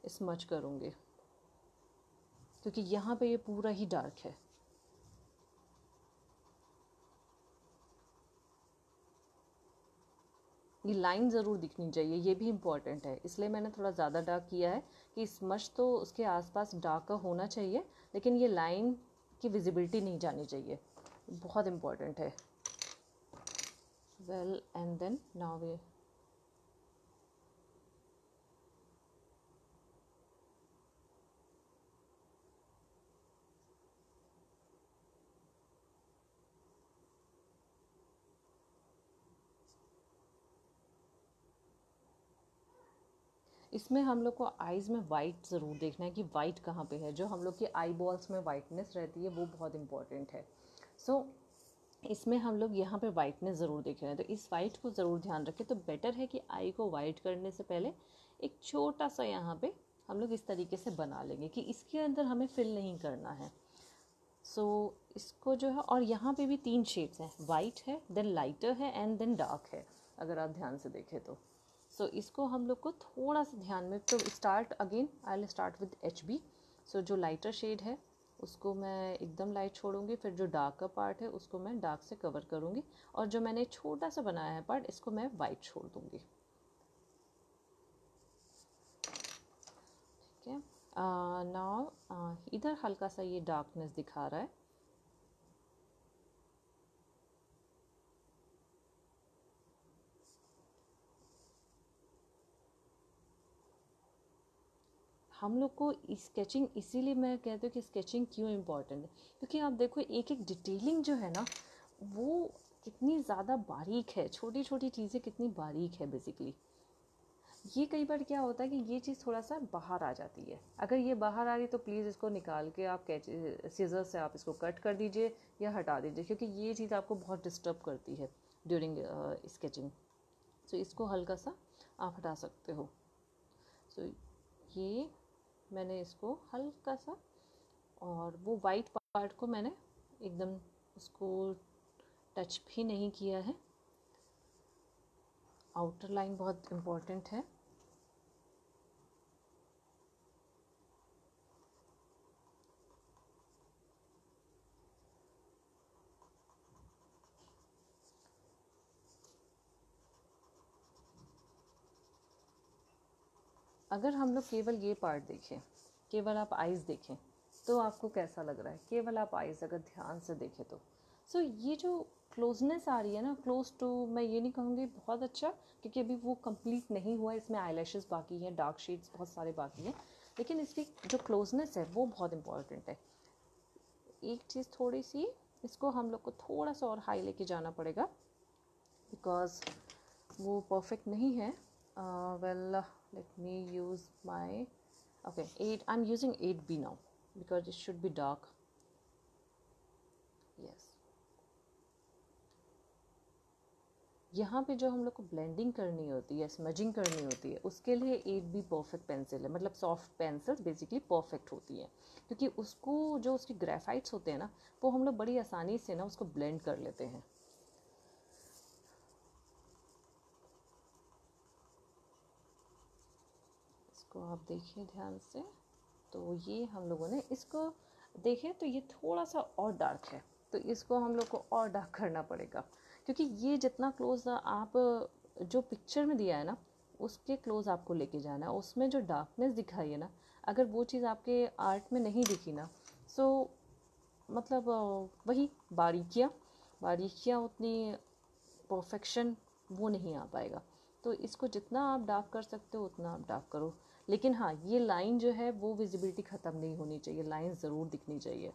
स्मच करूँगी क्योंकि यहाँ पे ये पूरा ही डार्क है। ये लाइन ज़रूर दिखनी चाहिए, ये भी इम्पॉर्टेंट है, इसलिए मैंने थोड़ा ज़्यादा डार्क किया है कि स्मच तो उसके आसपास डार्क होना चाहिए लेकिन ये लाइन की विजिबिलिटी नहीं जानी चाहिए, बहुत इम्पॉर्टेंट है। वेल एंड देन नाउ वे इसमें हम लोग को आइज़ में वाइट ज़रूर देखना है कि वाइट कहाँ पे है, जो हम लोग की आई बॉल्स में वाइटनेस रहती है वो बहुत इंपॉर्टेंट है। सो इसमें हम लोग यहाँ पे वाइटनेस ज़रूर देख रहे हैं, तो इस वाइट को ज़रूर ध्यान रखें। तो बेटर है कि आई को वाइट करने से पहले एक छोटा सा यहाँ पे हम लोग इस तरीके से बना लेंगे कि इसके अंदर हमें फिल नहीं करना है। सो इसको जो है, और यहाँ पे भी 3 शेड्स हैं, वाइट है, देन लाइटर है एंड देन डार्क है, अगर आप ध्यान से देखें तो। सो इसको हम लोग को थोड़ा सा ध्यान में, तो start again I will start with HB। सो जो लाइटर शेड है उसको मैं एकदम लाइट छोड़ूंगी, फिर जो डार्क का पार्ट है उसको मैं डार्क से कवर करूंगी, और जो मैंने छोटा सा बनाया है पार्ट इसको मैं वाइट छोड़ दूंगी। ठीक है, नाउ इधर हल्का सा ये डार्कनेस दिखा रहा है, हम लोग को स्केचिंग, इसीलिए मैं कहती हूँ कि स्केचिंग क्यों इम्पॉर्टेंट है, क्योंकि आप देखो एक एक डिटेलिंग जो है ना वो कितनी ज़्यादा बारीक है, छोटी छोटी चीज़ें कितनी बारीक है बेसिकली। ये कई बार क्या होता है कि ये चीज़ थोड़ा सा बाहर आ जाती है, अगर ये बाहर आ रही तो प्लीज़ इसको निकाल के आप सीजर से आप इसको कट कर दीजिए या हटा दीजिए, क्योंकि ये चीज़ आपको बहुत डिस्टर्ब करती है ड्यूरिंग स्केचिंग। सो इसको हल्का सा आप हटा सकते हो। सो ये मैंने इसको हल्का सा, और वो वाइट पार्ट को मैंने एकदम उसको टच भी नहीं किया है। आउटर लाइन बहुत इम्पॉर्टेंट है। अगर हम लोग केवल ये पार्ट देखें, केवल आप आइज़ देखें तो आपको कैसा लग रहा है, केवल आप आइज़ अगर ध्यान से देखें तो। सो ये जो क्लोजनेस आ रही है ना, क्लोज टू, मैं ये नहीं कहूँगी बहुत अच्छा, क्योंकि अभी वो कंप्लीट नहीं हुआ है, इसमें आईलैशेस बाकी हैं, डार्क शेड्स बहुत सारे बाकी हैं, लेकिन इसकी जो क्लोजनेस है वो बहुत इंपॉर्टेंट है। एक चीज़ थोड़ी सी, इसको हम लोग को थोड़ा सा और हाई लेके जाना पड़ेगा बिकॉज वो परफेक्ट नहीं है। Well let me use my, okay, 8, I'm using 8B now because it should be dark. Yes, यहाँ पे जो हम लोग को ब्लेंडिंग करनी होती है, स्मजिंग करनी होती है, उसके लिए 8B परफेक्ट पेंसिल है, मतलब सॉफ्ट पेंसिल्स बेसिकली परफेक्ट होती है, क्योंकि उसको जो उसके ग्रेफाइट्स होते हैं ना वो हम लोग बड़ी आसानी से ना उसको ब्लेंड कर लेते हैं। इसको आप देखिए ध्यान से, तो ये हम लोगों ने इसको देखें तो ये थोड़ा सा और डार्क है, तो इसको हम लोग को और डार्क करना पड़ेगा, क्योंकि ये जितना क्लोज आप जो पिक्चर में दिया है ना उसके क्लोज आपको लेके जाना है, उसमें जो डार्कनेस दिखाई है ना, अगर वो चीज़ आपके आर्ट में नहीं दिखी ना, सो मतलब वही बारीकियाँ बारीकियाँ उतनी परफेक्शन वो नहीं आ पाएगा। तो इसको जितना आप डार्क कर सकते हो उतना आप डार्क करो, लेकिन हाँ ये लाइन जो है वो विजिबिलिटी ख़त्म नहीं होनी चाहिए, लाइन ज़रूर दिखनी चाहिए।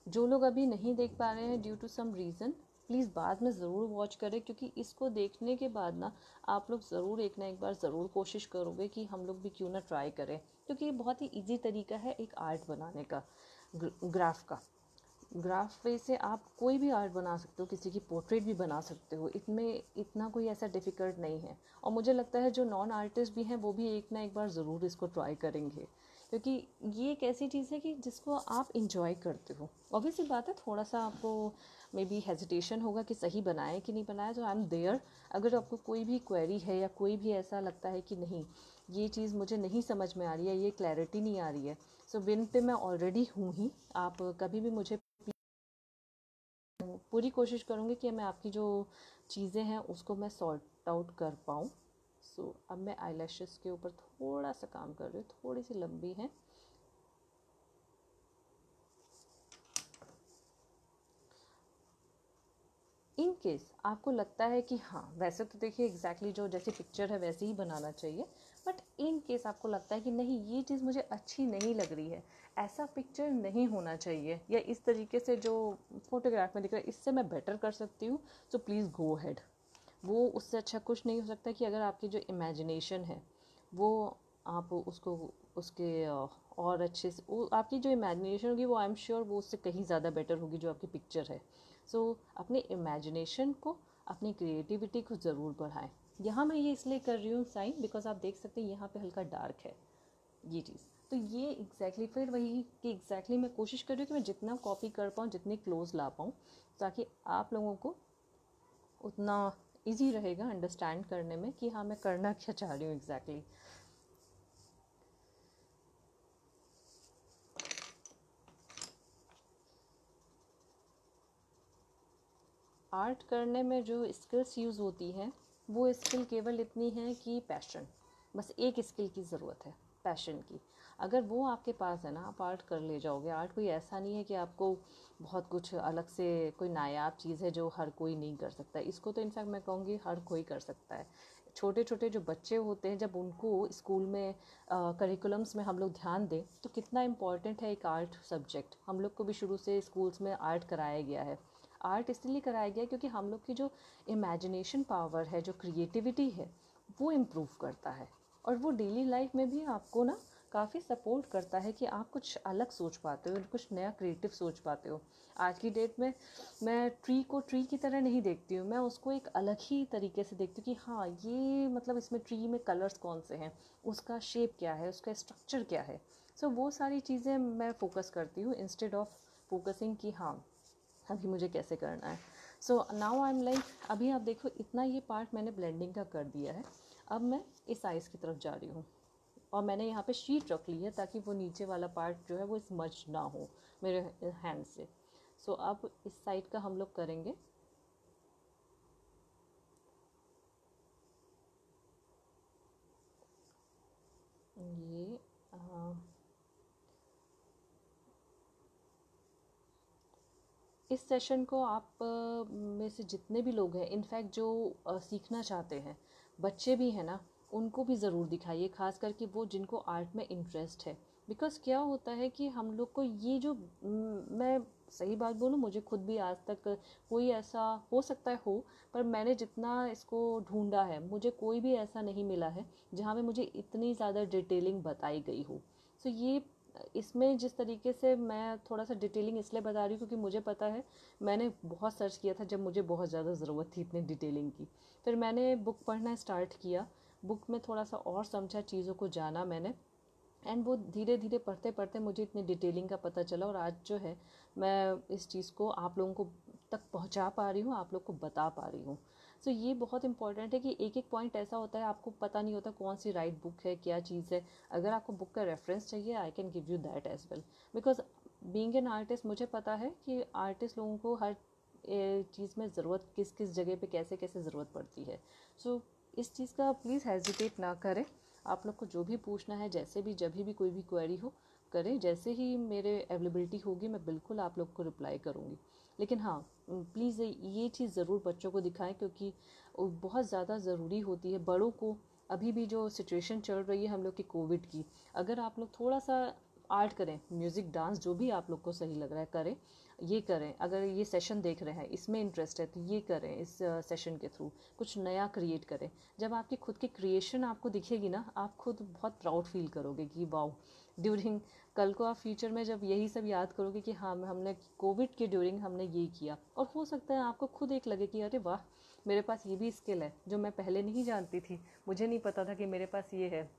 जो लोग अभी नहीं देख पा रहे हैं due to some reason, please बाद में ज़रूर वॉच करें, क्योंकि इसको देखने के बाद ना आप लोग ज़रूर एक ना एक बार ज़रूर कोशिश करोगे कि हम लोग भी क्यों ना ट्राई करें, क्योंकि ये बहुत ही ईजी तरीका है एक आर्ट बनाने का, ग्राफ का। ग्राफ वे से आप कोई भी आर्ट बना सकते हो, किसी की पोर्ट्रेट भी बना सकते हो, इसमें इतना कोई ऐसा डिफ़िकल्ट नहीं है, और मुझे लगता है जो नॉन आर्टिस्ट भी हैं वो भी एक ना एक बार ज़रूर इसको ट्राई करेंगे, क्योंकि ये एक ऐसी चीज़ है कि जिसको आप इंजॉय करते हो। ऑब्वियसली बात है, थोड़ा सा आपको मे बी हेजिटेशन होगा कि सही बनाए कि नहीं बनाया, तो आई एम देयर। अगर आपको कोई भी क्वेरी है या कोई भी ऐसा लगता है कि नहीं ये चीज़ मुझे नहीं समझ में आ रही है, ये क्लैरिटी नहीं आ रही है, सो विन पे मैं ऑलरेडी हूँ ही। आप कभी भी मुझे, पूरी कोशिश करूँगी कि मैं आपकी जो चीज़ें हैं उसको मैं सॉर्ट आउट कर पाऊँ। सो अब मैं आईलैशेस के ऊपर थोड़ा सा काम कर रही हूँ, थोड़ी सी लंबी है। इन केस आपको लगता है कि हाँ वैसे तो देखिए एग्जैक्टली जो जैसी पिक्चर है वैसे ही बनाना चाहिए, बट इन केस आपको लगता है कि नहीं ये चीज़ मुझे अच्छी नहीं लग रही है, ऐसा पिक्चर नहीं होना चाहिए, या इस तरीके से जो फोटोग्राफ में दिख रहा है इससे मैं बेटर कर सकती हूँ, तो प्लीज़ गो अहेड। वो उससे अच्छा कुछ नहीं हो सकता कि अगर आपकी जो इमेजिनेशन है वो आप उसको उसके और अच्छे से, वो आपकी जो इमेजिनेशन होगी वो आई एम श्योर वो उससे कहीं ज़्यादा बेटर होगी जो आपकी पिक्चर है। सो अपने इमेजिनेशन को, अपनी क्रिएटिविटी को ज़रूर बढ़ाएं। यहाँ मैं ये इसलिए कर रही हूँ साइन बिकॉज आप देख सकते हैं यहाँ पे हल्का डार्क है ये चीज़, तो ये एग्जैक्टली फिर वही कि एग्जैक्टली मैं कोशिश कर रही हूँ कि मैं जितना कॉपी कर पाऊँ, जितने क्लोज ला पाऊँ, ताकि आप लोगों को उतना इजी रहेगा अंडरस्टैंड करने में कि हाँ मैं करना क्या चाह रही हूँ एग्जैक्टली। आर्ट करने में जो स्किल्स यूज़ होती हैं वो स्किल केवल इतनी है कि पैशन, बस एक स्किल की ज़रूरत है, पैशन की। अगर वो आपके पास है ना, आप आर्ट कर ले जाओगे। आर्ट कोई ऐसा नहीं है कि आपको बहुत कुछ अलग से कोई नायाब चीज़ है जो हर कोई नहीं कर सकता। इसको तो इनफैक्ट मैं कहूँगी हर कोई कर सकता है। छोटे छोटे जो बच्चे होते हैं जब उनको स्कूल में करिकुलम्स में हम लोग ध्यान दें तो कितना इम्पॉर्टेंट है एक आर्ट सब्जेक्ट। हम लोग को भी शुरू से स्कूल्स में आर्ट कराया गया है। आर्ट इसलिए कराया गया क्योंकि हम लोग की जो इमेजिनेशन पावर है, जो क्रिएटिविटी है, वो इम्प्रूव करता है। और वो डेली लाइफ में भी आपको ना काफ़ी सपोर्ट करता है कि आप कुछ अलग सोच पाते हो, कुछ नया क्रिएटिव सोच पाते हो। आज की डेट में मैं ट्री को ट्री की तरह नहीं देखती हूँ, मैं उसको एक अलग ही तरीके से देखती हूँ कि हाँ ये मतलब इसमें ट्री में कलर्स कौन से हैं, उसका शेप क्या है, उसका स्ट्रक्चर क्या है। सो वो सारी चीज़ें मैं फोकस करती हूँ इंस्टेड ऑफ फोकसिंग कि हाँ अभी मुझे कैसे करना है। So now I am like, अभी आप देखो इतना ये पार्ट मैंने ब्लेंडिंग का कर दिया है। अब मैं इस आइज़ की तरफ जा रही हूँ और मैंने यहाँ पे शीट रख ली है ताकि वो नीचे वाला पार्ट जो है वो स्मज ना हो मेरे हैंड से। सो अब इस साइड का हम लोग करेंगे। ये इस सेशन को आप में से जितने भी लोग हैं, इनफैक्ट जो सीखना चाहते हैं, बच्चे भी हैं ना, उनको भी ज़रूर दिखाइए, खास करके वो जिनको आर्ट में इंटरेस्ट है। बिकॉज़ क्या होता है कि हम लोग को ये जो मैं सही बात बोलूँ, मुझे खुद भी आज तक कोई ऐसा, हो सकता है हो, पर मैंने जितना इसको ढूंढा है मुझे कोई भी ऐसा नहीं मिला है जहाँ में मुझे इतनी ज़्यादा डिटेलिंग बताई गई हो। सो ये इसमें जिस तरीके से मैं थोड़ा सा डिटेलिंग इसलिए बता रही हूँ क्योंकि मुझे पता है, मैंने बहुत सर्च किया था जब मुझे बहुत ज़्यादा ज़रूरत थी इतनी डिटेलिंग की। फिर मैंने बुक पढ़ना स्टार्ट किया, बुक में थोड़ा सा और समझा, चीज़ों को जाना मैंने, एंड वो धीरे धीरे पढ़ते पढ़ते मुझे इतनी डिटेलिंग का पता चला। और आज जो है मैं इस चीज़ को आप लोगों को तक पहुंचा पा रही हूँ, आप लोग को बता पा रही हूँ। सो ये बहुत इंपॉर्टेंट है कि एक एक पॉइंट ऐसा होता है आपको पता नहीं होता कौन सी राइट बुक है, क्या चीज़ है। अगर आपको बुक का रेफरेंस चाहिए I can give you that as well, because being an artist मुझे पता है कि आर्टिस्ट लोगों को हर चीज़ में ज़रूरत किस किस जगह पे कैसे कैसे ज़रूरत पड़ती है। सो इस चीज़ का प्लीज़ हेजिटेट ना करें। आप लोग को जो भी पूछना है, जैसे भी जब भी कोई भी क्वेरी हो करें, जैसे ही मेरे अवेलेबिलिटी होगी मैं बिल्कुल आप लोग को रिप्लाई करूँगी। लेकिन हाँ प्लीज़ ये चीज़ ज़रूर बच्चों को दिखाएं क्योंकि बहुत ज़्यादा ज़रूरी होती है। बड़ों को अभी भी जो सिचुएशन चल रही है हम लोग की कोविड की, अगर आप लोग थोड़ा सा आर्ट करें, म्यूज़िक डांस जो भी आप लोग को सही लग रहा है करें, ये करें। अगर ये सेशन देख रहे हैं इसमें इंटरेस्ट है तो ये करें, इस सेशन के थ्रू कुछ नया क्रिएट करें। जब आपकी खुद की क्रिएशन आपको दिखेगी ना, आप खुद बहुत प्राउड फील करोगे कि वाओ। ड्यूरिंग कल को आप फ्यूचर में जब यही सब याद करोगे कि हाँ हमने कोविड के ड्यूरिंग हमने ये किया, और हो सकता है आपको खुद एक लगे कि अरे वाह मेरे पास ये भी स्किल है जो मैं पहले नहीं जानती थी, मुझे नहीं पता था कि मेरे पास ये है।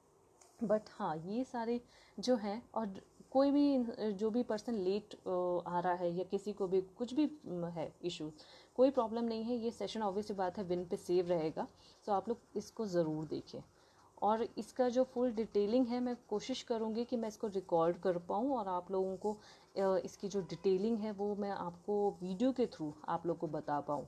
बट हाँ, ये सारे जो हैं, और कोई भी जो भी पर्सन लेट आ रहा है या किसी को भी कुछ भी है इशू, कोई प्रॉब्लम नहीं है, ये सेशन ऑब्वियस बात है विन पे सेव रहेगा। सो आप लोग इसको ज़रूर देखें। और इसका जो फुल डिटेलिंग है, मैं कोशिश करूँगी कि मैं इसको रिकॉर्ड कर पाऊँ और आप लोगों को इसकी जो डिटेलिंग है वो मैं आपको वीडियो के थ्रू आप लोग को बता पाऊँ।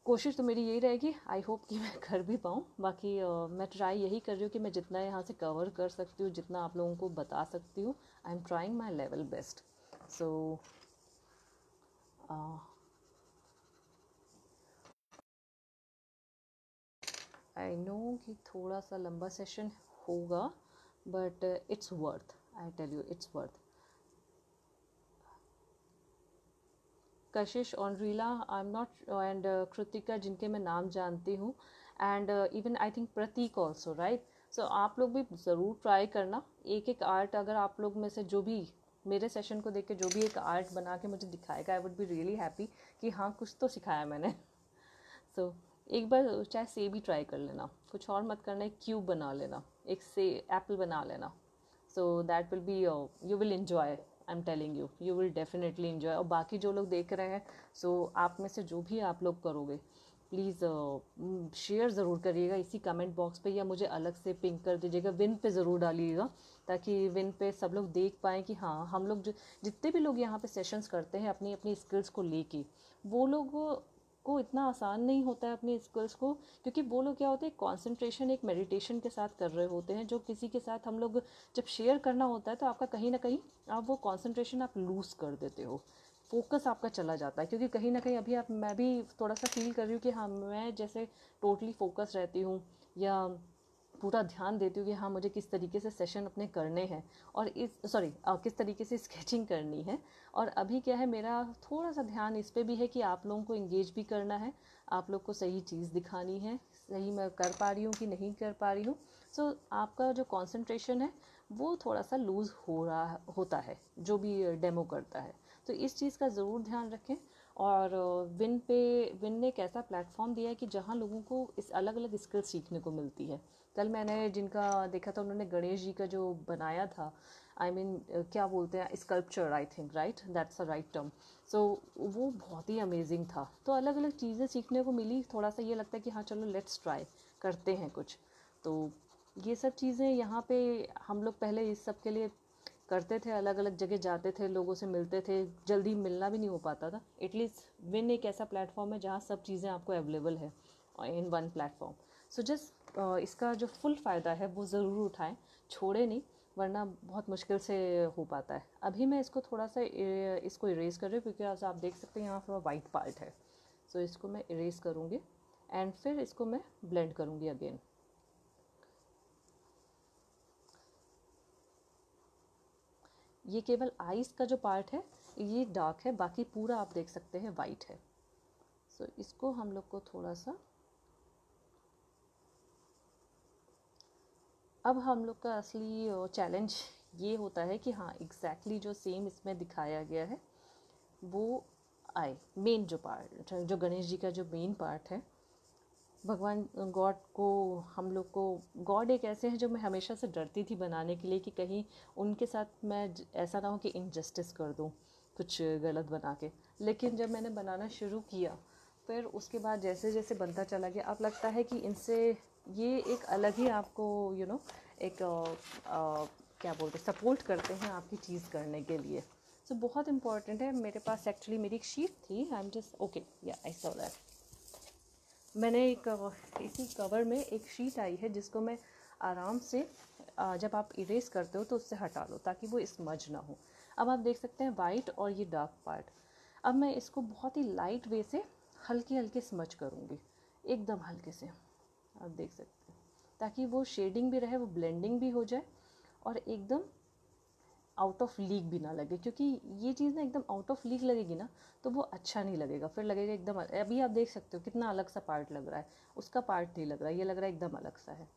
कोशिश तो मेरी यही रहेगी, आई होप कि मैं कर भी पाऊँ। बाकी मैं ट्राई यही कर रही हूँ कि मैं जितना यहाँ से कवर कर सकती हूँ, जितना आप लोगों को बता सकती हूँ, I am trying my level best. So I know कि थोड़ा सा लंबा सेशन होगा, but it's worth, I tell you it's worth. Kashish ऑनरीला, I am not, and Kritika जिनके मैं नाम जानती हूँ, and even I think Prateek also, right. So आप लोग भी ज़रूर ट्राई करना। एक एक आर्ट अगर आप लोग में से जो भी मेरे सेशन को देख के जो भी एक आर्ट बना के मुझे दिखाएगा, I would be really happy कि हाँ कुछ तो सिखाया मैंने। सो एक बार चाहे सेब ही ट्राई कर लेना, कुछ और मत करना, एक क्यूब बना लेना, एक से एप्पल बना लेना। So that will be, you will enjoy, I am telling you, you will definitely enjoy. और बाकी जो लोग देख रहे हैं, सो आप में से जो भी आप लोग करोगे, प्लीज़ शेयर ज़रूर करिएगा इसी कमेंट बॉक्स पे, या मुझे अलग से पिंक कर दीजिएगा, विन पे ज़रूर डालिएगा, ताकि विन पे सब लोग देख पाएँ कि हाँ हम लोग जो जितने भी लोग यहाँ पे सेशंस करते हैं अपनी अपनी स्किल्स को लेके, वो लोग को इतना आसान नहीं होता है अपनी स्किल्स को, क्योंकि वो लोग क्या होते हैं कॉन्सेंट्रेशन एक मेडिटेशन के साथ कर रहे होते हैं, जो किसी के साथ हम लोग जब शेयर करना होता है तो आपका कहीं ना कहीं आप वो कॉन्सेंट्रेशन आप लूज़ कर देते हो, फोकस आपका चला जाता है, क्योंकि कहीं ना कहीं अभी आप, मैं भी थोड़ा सा फील कर रही हूँ कि हाँ मैं जैसे टोटली फोकस रहती हूँ, या पूरा ध्यान देती हूँ कि हाँ मुझे किस तरीके से सेशन अपने करने हैं, और इस सॉरी किस तरीके से स्केचिंग करनी है। और अभी क्या है, मेरा थोड़ा सा ध्यान इस पे भी है कि आप लोगों को इंगेज भी करना है, आप लोग को सही चीज़ दिखानी है, सही मैं कर पा रही हूँ कि नहीं कर पा रही हूँ। सो आपका जो कंसंट्रेशन है वो थोड़ा सा लूज़ हो रहा होता है जो भी डेमो करता है, तो इस चीज़ का ज़रूर ध्यान रखें। और विन ने एक ऐसा प्लेटफॉर्म दिया है कि जहाँ लोगों को इस अलग अलग स्किल सीखने को मिलती है। कल मैंने जिनका देखा था, उन्होंने गणेश जी का जो बनाया था, आई मीन क्या बोलते हैं, sculpture, I think right, that's a right term. So वो बहुत ही अमेजिंग था, तो अलग अलग चीज़ें सीखने को मिली, थोड़ा सा ये लगता है कि हाँ चलो लेट्स ट्राई करते हैं कुछ। तो ये सब चीज़ें यहाँ पे हम लोग पहले इस सब के लिए करते थे, अलग अलग जगह जाते थे, लोगों से मिलते थे, जल्दी मिलना भी नहीं हो पाता था। एटलीस्ट विन एक ऐसा प्लेटफॉर्म है जहाँ सब चीज़ें आपको अवेलेबल है in one platform. So just इसका जो फुल फ़ायदा है वो ज़रूर उठाएं, छोड़े नहीं, वरना बहुत मुश्किल से हो पाता है। अभी मैं इसको थोड़ा सा इसको इरेज कर रही हूँ, क्योंकि आज आप देख सकते हैं यहाँ पर वाइट पार्ट है। सो इसको मैं इरेज करूँगी एंड फिर इसको मैं ब्लेंड करूँगी अगेन। ये केवल आइज़ का जो पार्ट है ये डार्क है, बाकी पूरा आप देख सकते हैं वाइट है। सो इसको हम लोग को थोड़ा सा, अब हम लोग का असली चैलेंज ये होता है कि हाँ एग्जैक्टली जो सेम इसमें दिखाया गया है वो आए। मेन जो पार्ट, जो गणेश जी का जो मेन पार्ट है, भगवान गॉड को हम लोग को, गॉड एक ऐसे हैं जो मैं हमेशा से डरती थी बनाने के लिए कि कहीं उनके साथ मैं ऐसा ना हो कि इनजस्टिस कर दूं कुछ गलत बना के। लेकिन जब मैंने बनाना शुरू किया, फिर उसके बाद जैसे जैसे बनता चला गया, अब लगता है कि इनसे ये एक अलग ही आपको एक क्या बोलते सपोर्ट करते हैं आपकी चीज़ करने के लिए। सो बहुत इंपॉर्टेंट है। मेरे पास एक्चुअली मेरी एक शीट थी, आई एम जस्ट ओके, या आई सॉ दैट। मैंने एक इसी कवर में एक शीट आई है जिसको मैं आराम से जब आप इरेज करते हो तो उससे हटा लो ताकि वो स्मज ना हो। अब आप देख सकते हैं वाइट और ये डार्क पार्ट। अब मैं इसको बहुत ही लाइट वे से हल्के हल्के स्मज करूँगी, एकदम हल्के से, आप देख सकते हैं, ताकि वो शेडिंग भी रहे, वो ब्लेंडिंग भी हो जाए और एकदम आउट ऑफ लीक भी ना लगे, क्योंकि ये चीज़ ना एकदम आउट ऑफ लीक लगेगी ना तो वो अच्छा नहीं लगेगा, फिर लगेगा एकदम अभी आप देख सकते हो कितना अलग सा पार्ट लग रहा है, उसका पार्ट नहीं लग रहा है, ये लग रहा है एकदम अलग सा है।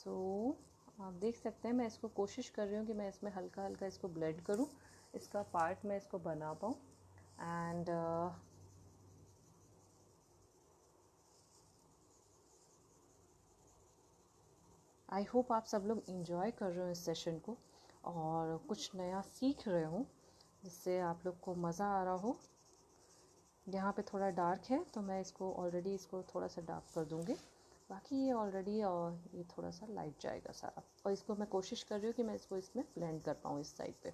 सो आप देख सकते हैं मैं इसको कोशिश कर रही हूँ कि मैं इसमें हल्का हल्का इसको ब्लेंड करूँ, इसका पार्ट मैं इसको बना पाऊँ। एंड आई होप आप सब लोग इंजॉय कर रहे हो इस सेशन को और कुछ नया सीख रहे हो, जिससे आप लोग को मज़ा आ रहा हो। यहाँ पे थोड़ा डार्क है तो मैं इसको ऑलरेडी इसको थोड़ा सा डार्क कर दूँगी, बाकी ये ऑलरेडी और ये थोड़ा सा लाइट जाएगा सारा। और इसको मैं कोशिश कर रही हूँ कि मैं इसको इसमें ब्लेंड कर पाऊँ इस साइड पे।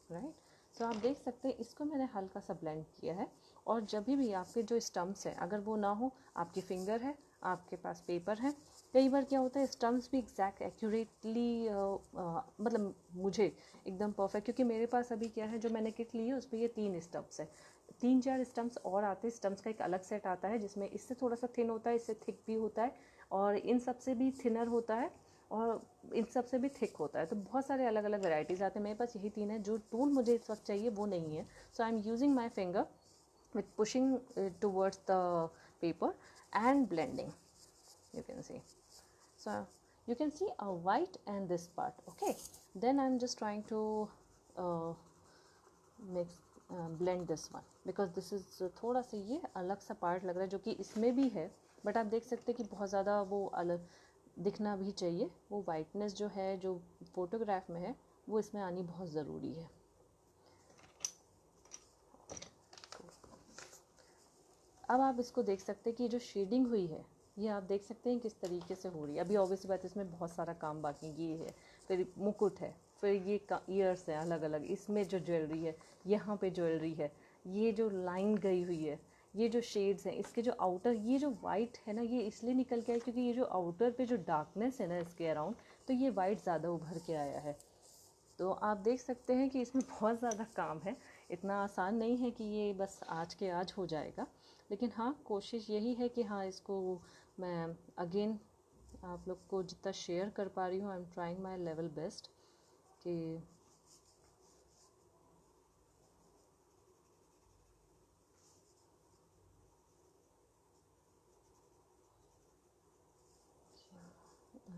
राइट, सो आप देख सकते हैं इसको मैंने हल्का सा ब्लेंड किया है। और जब भी आपके जो स्टम्प्स हैं, अगर वो ना हो, आपकी फिंगर है, आपके पास पेपर है, कई बार क्या होता है स्टम्प्स भी एग्जैक्ट एक्यूरेटली मतलब मुझे एकदम परफेक्ट, क्योंकि मेरे पास अभी क्या है जो मैंने किट ली है उस पर ये 3 स्टम्प्स है, 3-4 स्टम्प्स और आते हैं। स्टम्प्स का एक अलग सेट आता है जिसमें इससे थोड़ा सा थिन होता है, इससे थिक भी होता है, और इन सब से भी थिनर होता है, और इन सब से भी थिक होता है। तो बहुत सारे अलग अलग वेराइटीज़ आते हैं। मेरे पास यही 3 है। जो टूल मुझे इस वक्त चाहिए वो नहीं है, so I am using my finger with pushing towards the paper and blending, you can see. So you can see a white and this part, okay. Then I'm just trying to uh, mix blend this one because this is थोड़ा सा ये अलग सा part लग रहा है जो कि इसमें भी है, बट आप देख सकते हैं कि बहुत ज़्यादा वो अलग दिखना भी चाहिए। वो वाइटनेस जो है जो फोटोग्राफ में है वो इसमें आनी बहुत ज़रूरी है। अब आप इसको देख सकते हैं कि जो शेडिंग हुई है ये आप देख सकते हैं किस तरीके से हो रही है। अभी ऑब्वियसली बात इसमें बहुत सारा काम बाकी ये है, फिर मुकुट है, फिर ये ईयर्स हैं अलग अलग, इसमें जो ज्वेलरी है, यहाँ पे ज्वेलरी है, ये जो लाइन गई हुई है, ये जो शेड्स हैं, इसके जो आउटर, ये जो वाइट है ना ये इसलिए निकल के आया क्योंकि ये जो आउटर पे जो डार्कनेस है ना इसके अराउंड, तो ये वाइट ज़्यादा उभर के आया है। तो आप देख सकते हैं कि इसमें बहुत ज़्यादा काम है, इतना आसान नहीं है कि ये बस आज के आज हो जाएगा। लेकिन हाँ, कोशिश यही है कि हाँ इसको मैं अगेन आप लोग को जितना शेयर कर पा रही हूँ, I am trying my level best कि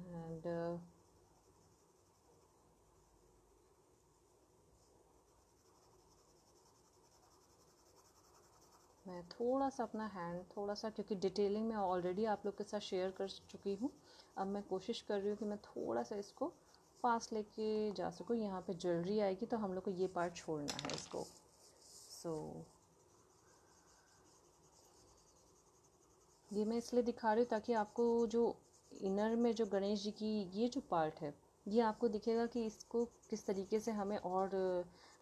एंड मैं थोड़ा सा अपना हैंड थोड़ा सा, क्योंकि डिटेलिंग में ऑलरेडी आप लोग के साथ शेयर कर चुकी हूँ, अब मैं कोशिश कर रही हूँ कि मैं थोड़ा सा इसको पास लेके जा सकूँ। यहाँ पे ज्वेलरी आएगी तो हम लोग को ये पार्ट छोड़ना है इसको। सो ये मैं इसलिए दिखा रही हूँ ताकि आपको जो इनर में जो गणेश जी की ये जो पार्ट है ये आपको दिखेगा कि इसको किस तरीके से हमें और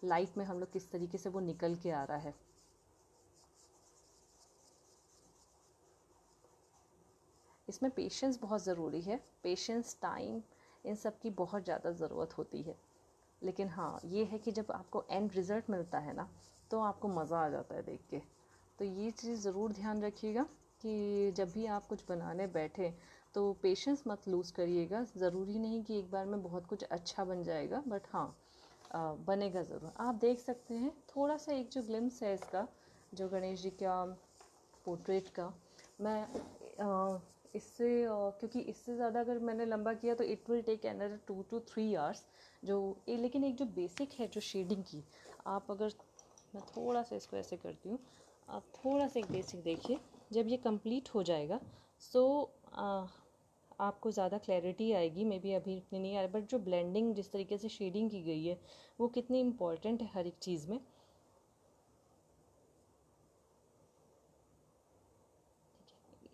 लाइफ में हम लोग किस तरीके से वो निकल के आ रहा है। इसमें पेशेंस बहुत ज़रूरी है, पेशेंस, टाइम, इन सब की बहुत ज़्यादा ज़रूरत होती है। लेकिन हाँ ये है कि जब आपको एंड रिज़ल्ट मिलता है ना तो आपको मज़ा आ जाता है देख के। तो ये चीज़ ज़रूर ध्यान रखिएगा कि जब भी आप कुछ बनाने बैठे तो पेशेंस मत लूज़ करिएगा। ज़रूरी नहीं कि एक बार में बहुत कुछ अच्छा बन जाएगा, बट हाँ बनेगा ज़रूर। आप देख सकते हैं थोड़ा सा एक जो ग्लिम्स है इसका, जो गणेश जी का पोर्ट्रेट का, मैं इससे क्योंकि इससे ज़्यादा अगर मैंने लंबा किया तो it will take another 2 to 3 hours जो लेकिन एक जो बेसिक है जो शेडिंग की, आप अगर मैं थोड़ा सा इसको ऐसे करती हूँ, आप थोड़ा सा एक बेसिक देखिए, जब ये कंप्लीट हो जाएगा सो आपको ज़्यादा क्लैरिटी आएगी। मे बी अभी इतनी नहीं आ रही, बट जो ब्लेंडिंग जिस तरीके से शेडिंग की गई है वो कितनी इम्पॉर्टेंट है हर एक चीज़ में।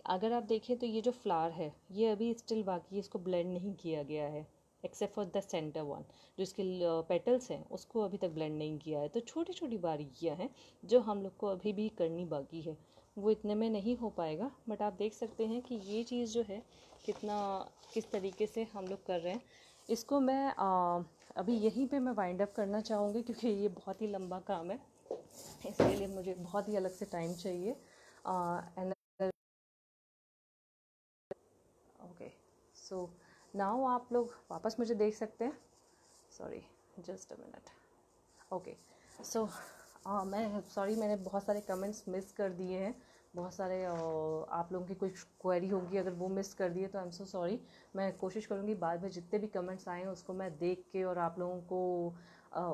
अगर आप देखें तो ये जो फ्लावर है ये अभी स्टिल बाकी है, इसको ब्लेंड नहीं किया गया है except for the centre one. जो इसके पेटल्स हैं उसको अभी तक ब्लेंड नहीं किया है। तो छोटी छोटी बारीकियाँ हैं जो हम लोग को अभी भी करनी बाकी है, वो इतने में नहीं हो पाएगा। बट आप देख सकते हैं कि ये चीज़ जो है कितना किस तरीके से हम लोग कर रहे हैं। इसको मैं अभी यहीं पे मैं वाइंड अप करना चाहूँगी क्योंकि ये बहुत ही लंबा काम है, इसके लिए मुझे बहुत ही अलग से टाइम चाहिए। एंड ओके, सो नाउ आप लोग वापस मुझे देख सकते हैं। Sorry, just a minute. Okay, so हाँ, मैं सॉरी, मैंने बहुत सारे कमेंट्स मिस कर दिए हैं। बहुत सारे आप लोगों की कोई क्वेरी होगी, अगर वो मिस कर दिए तो आई एम सो सॉरी। मैं कोशिश करूँगी बाद में जितने भी कमेंट्स आए हैं उसको मैं देख के और आप लोगों को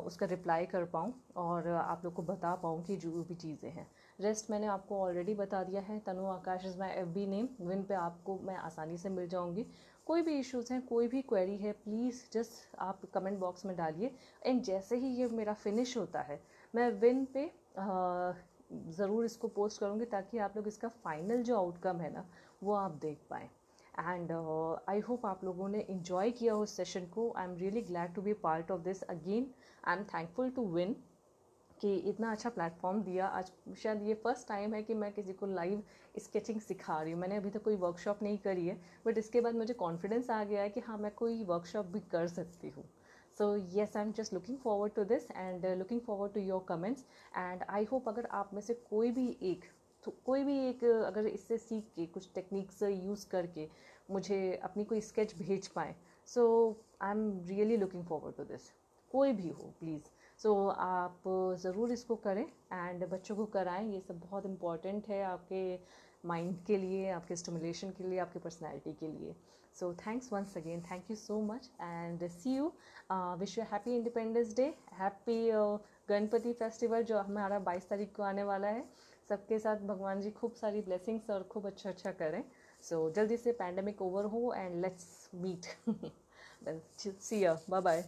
उसका रिप्लाई कर पाऊँ और आप लोग को बता पाऊँ कि जो भी चीज़ें हैं। रेस्ट मैंने आपको ऑलरेडी बता दिया है। Tanu Akash is my FB name. विन पे आपको मैं आसानी से मिल जाऊँगी। कोई भी इश्यूज़ हैं, कोई भी क्वेरी है, प्लीज़ जस्ट आप कमेंट बॉक्स में डालिए। एंड जैसे ही ये मेरा फिनिश होता है मैं विन पे ज़रूर इसको पोस्ट करूँगी, ताकि आप लोग इसका फाइनल जो आउटकम है ना वो आप देख पाएँ। एंड आई होप आप लोगों ने इन्जॉय किया उस सेशन को। I am really glad to be part of this again. I am thankful to win कि इतना अच्छा प्लेटफॉर्म दिया। आज शायद ये फर्स्ट टाइम है कि मैं किसी को लाइव स्केचिंग सिखा रही हूँ। मैंने अभी तक कोई वर्कशॉप नहीं करी है, बट इसके बाद मुझे कॉन्फिडेंस आ गया है कि हाँ, मैं कोई वर्कशॉप भी कर सकती हूँ। So yes, I am just looking forward to this and looking forward to your comments. And I hope अगर आप में से कोई भी एक अगर इससे सीख के कुछ टेक्निक्स यूज़ करके मुझे अपनी कोई स्केच भेज पाए, so I am really looking forward to this. कोई भी हो प्लीज़। सो आप ज़रूर इसको करें एंड बच्चों को कराएं। ये सब बहुत इम्पॉर्टेंट है आपके माइंड के लिए, आपके स्टिमुलेशन के लिए, आपके पर्सनैलिटी के लिए। So thanks once again, thank you so much and see you. Wish you happy independence Day, happy Ganpati festival जो हमारा 22 तारीख को आने वाला है। सबके साथ भगवान जी खूब सारी ब्लेसिंग्स और खूब अच्छा अच्छा करें। सो जल्दी से पैंडमिक ओवर हो and let's meet. See you, bye bye.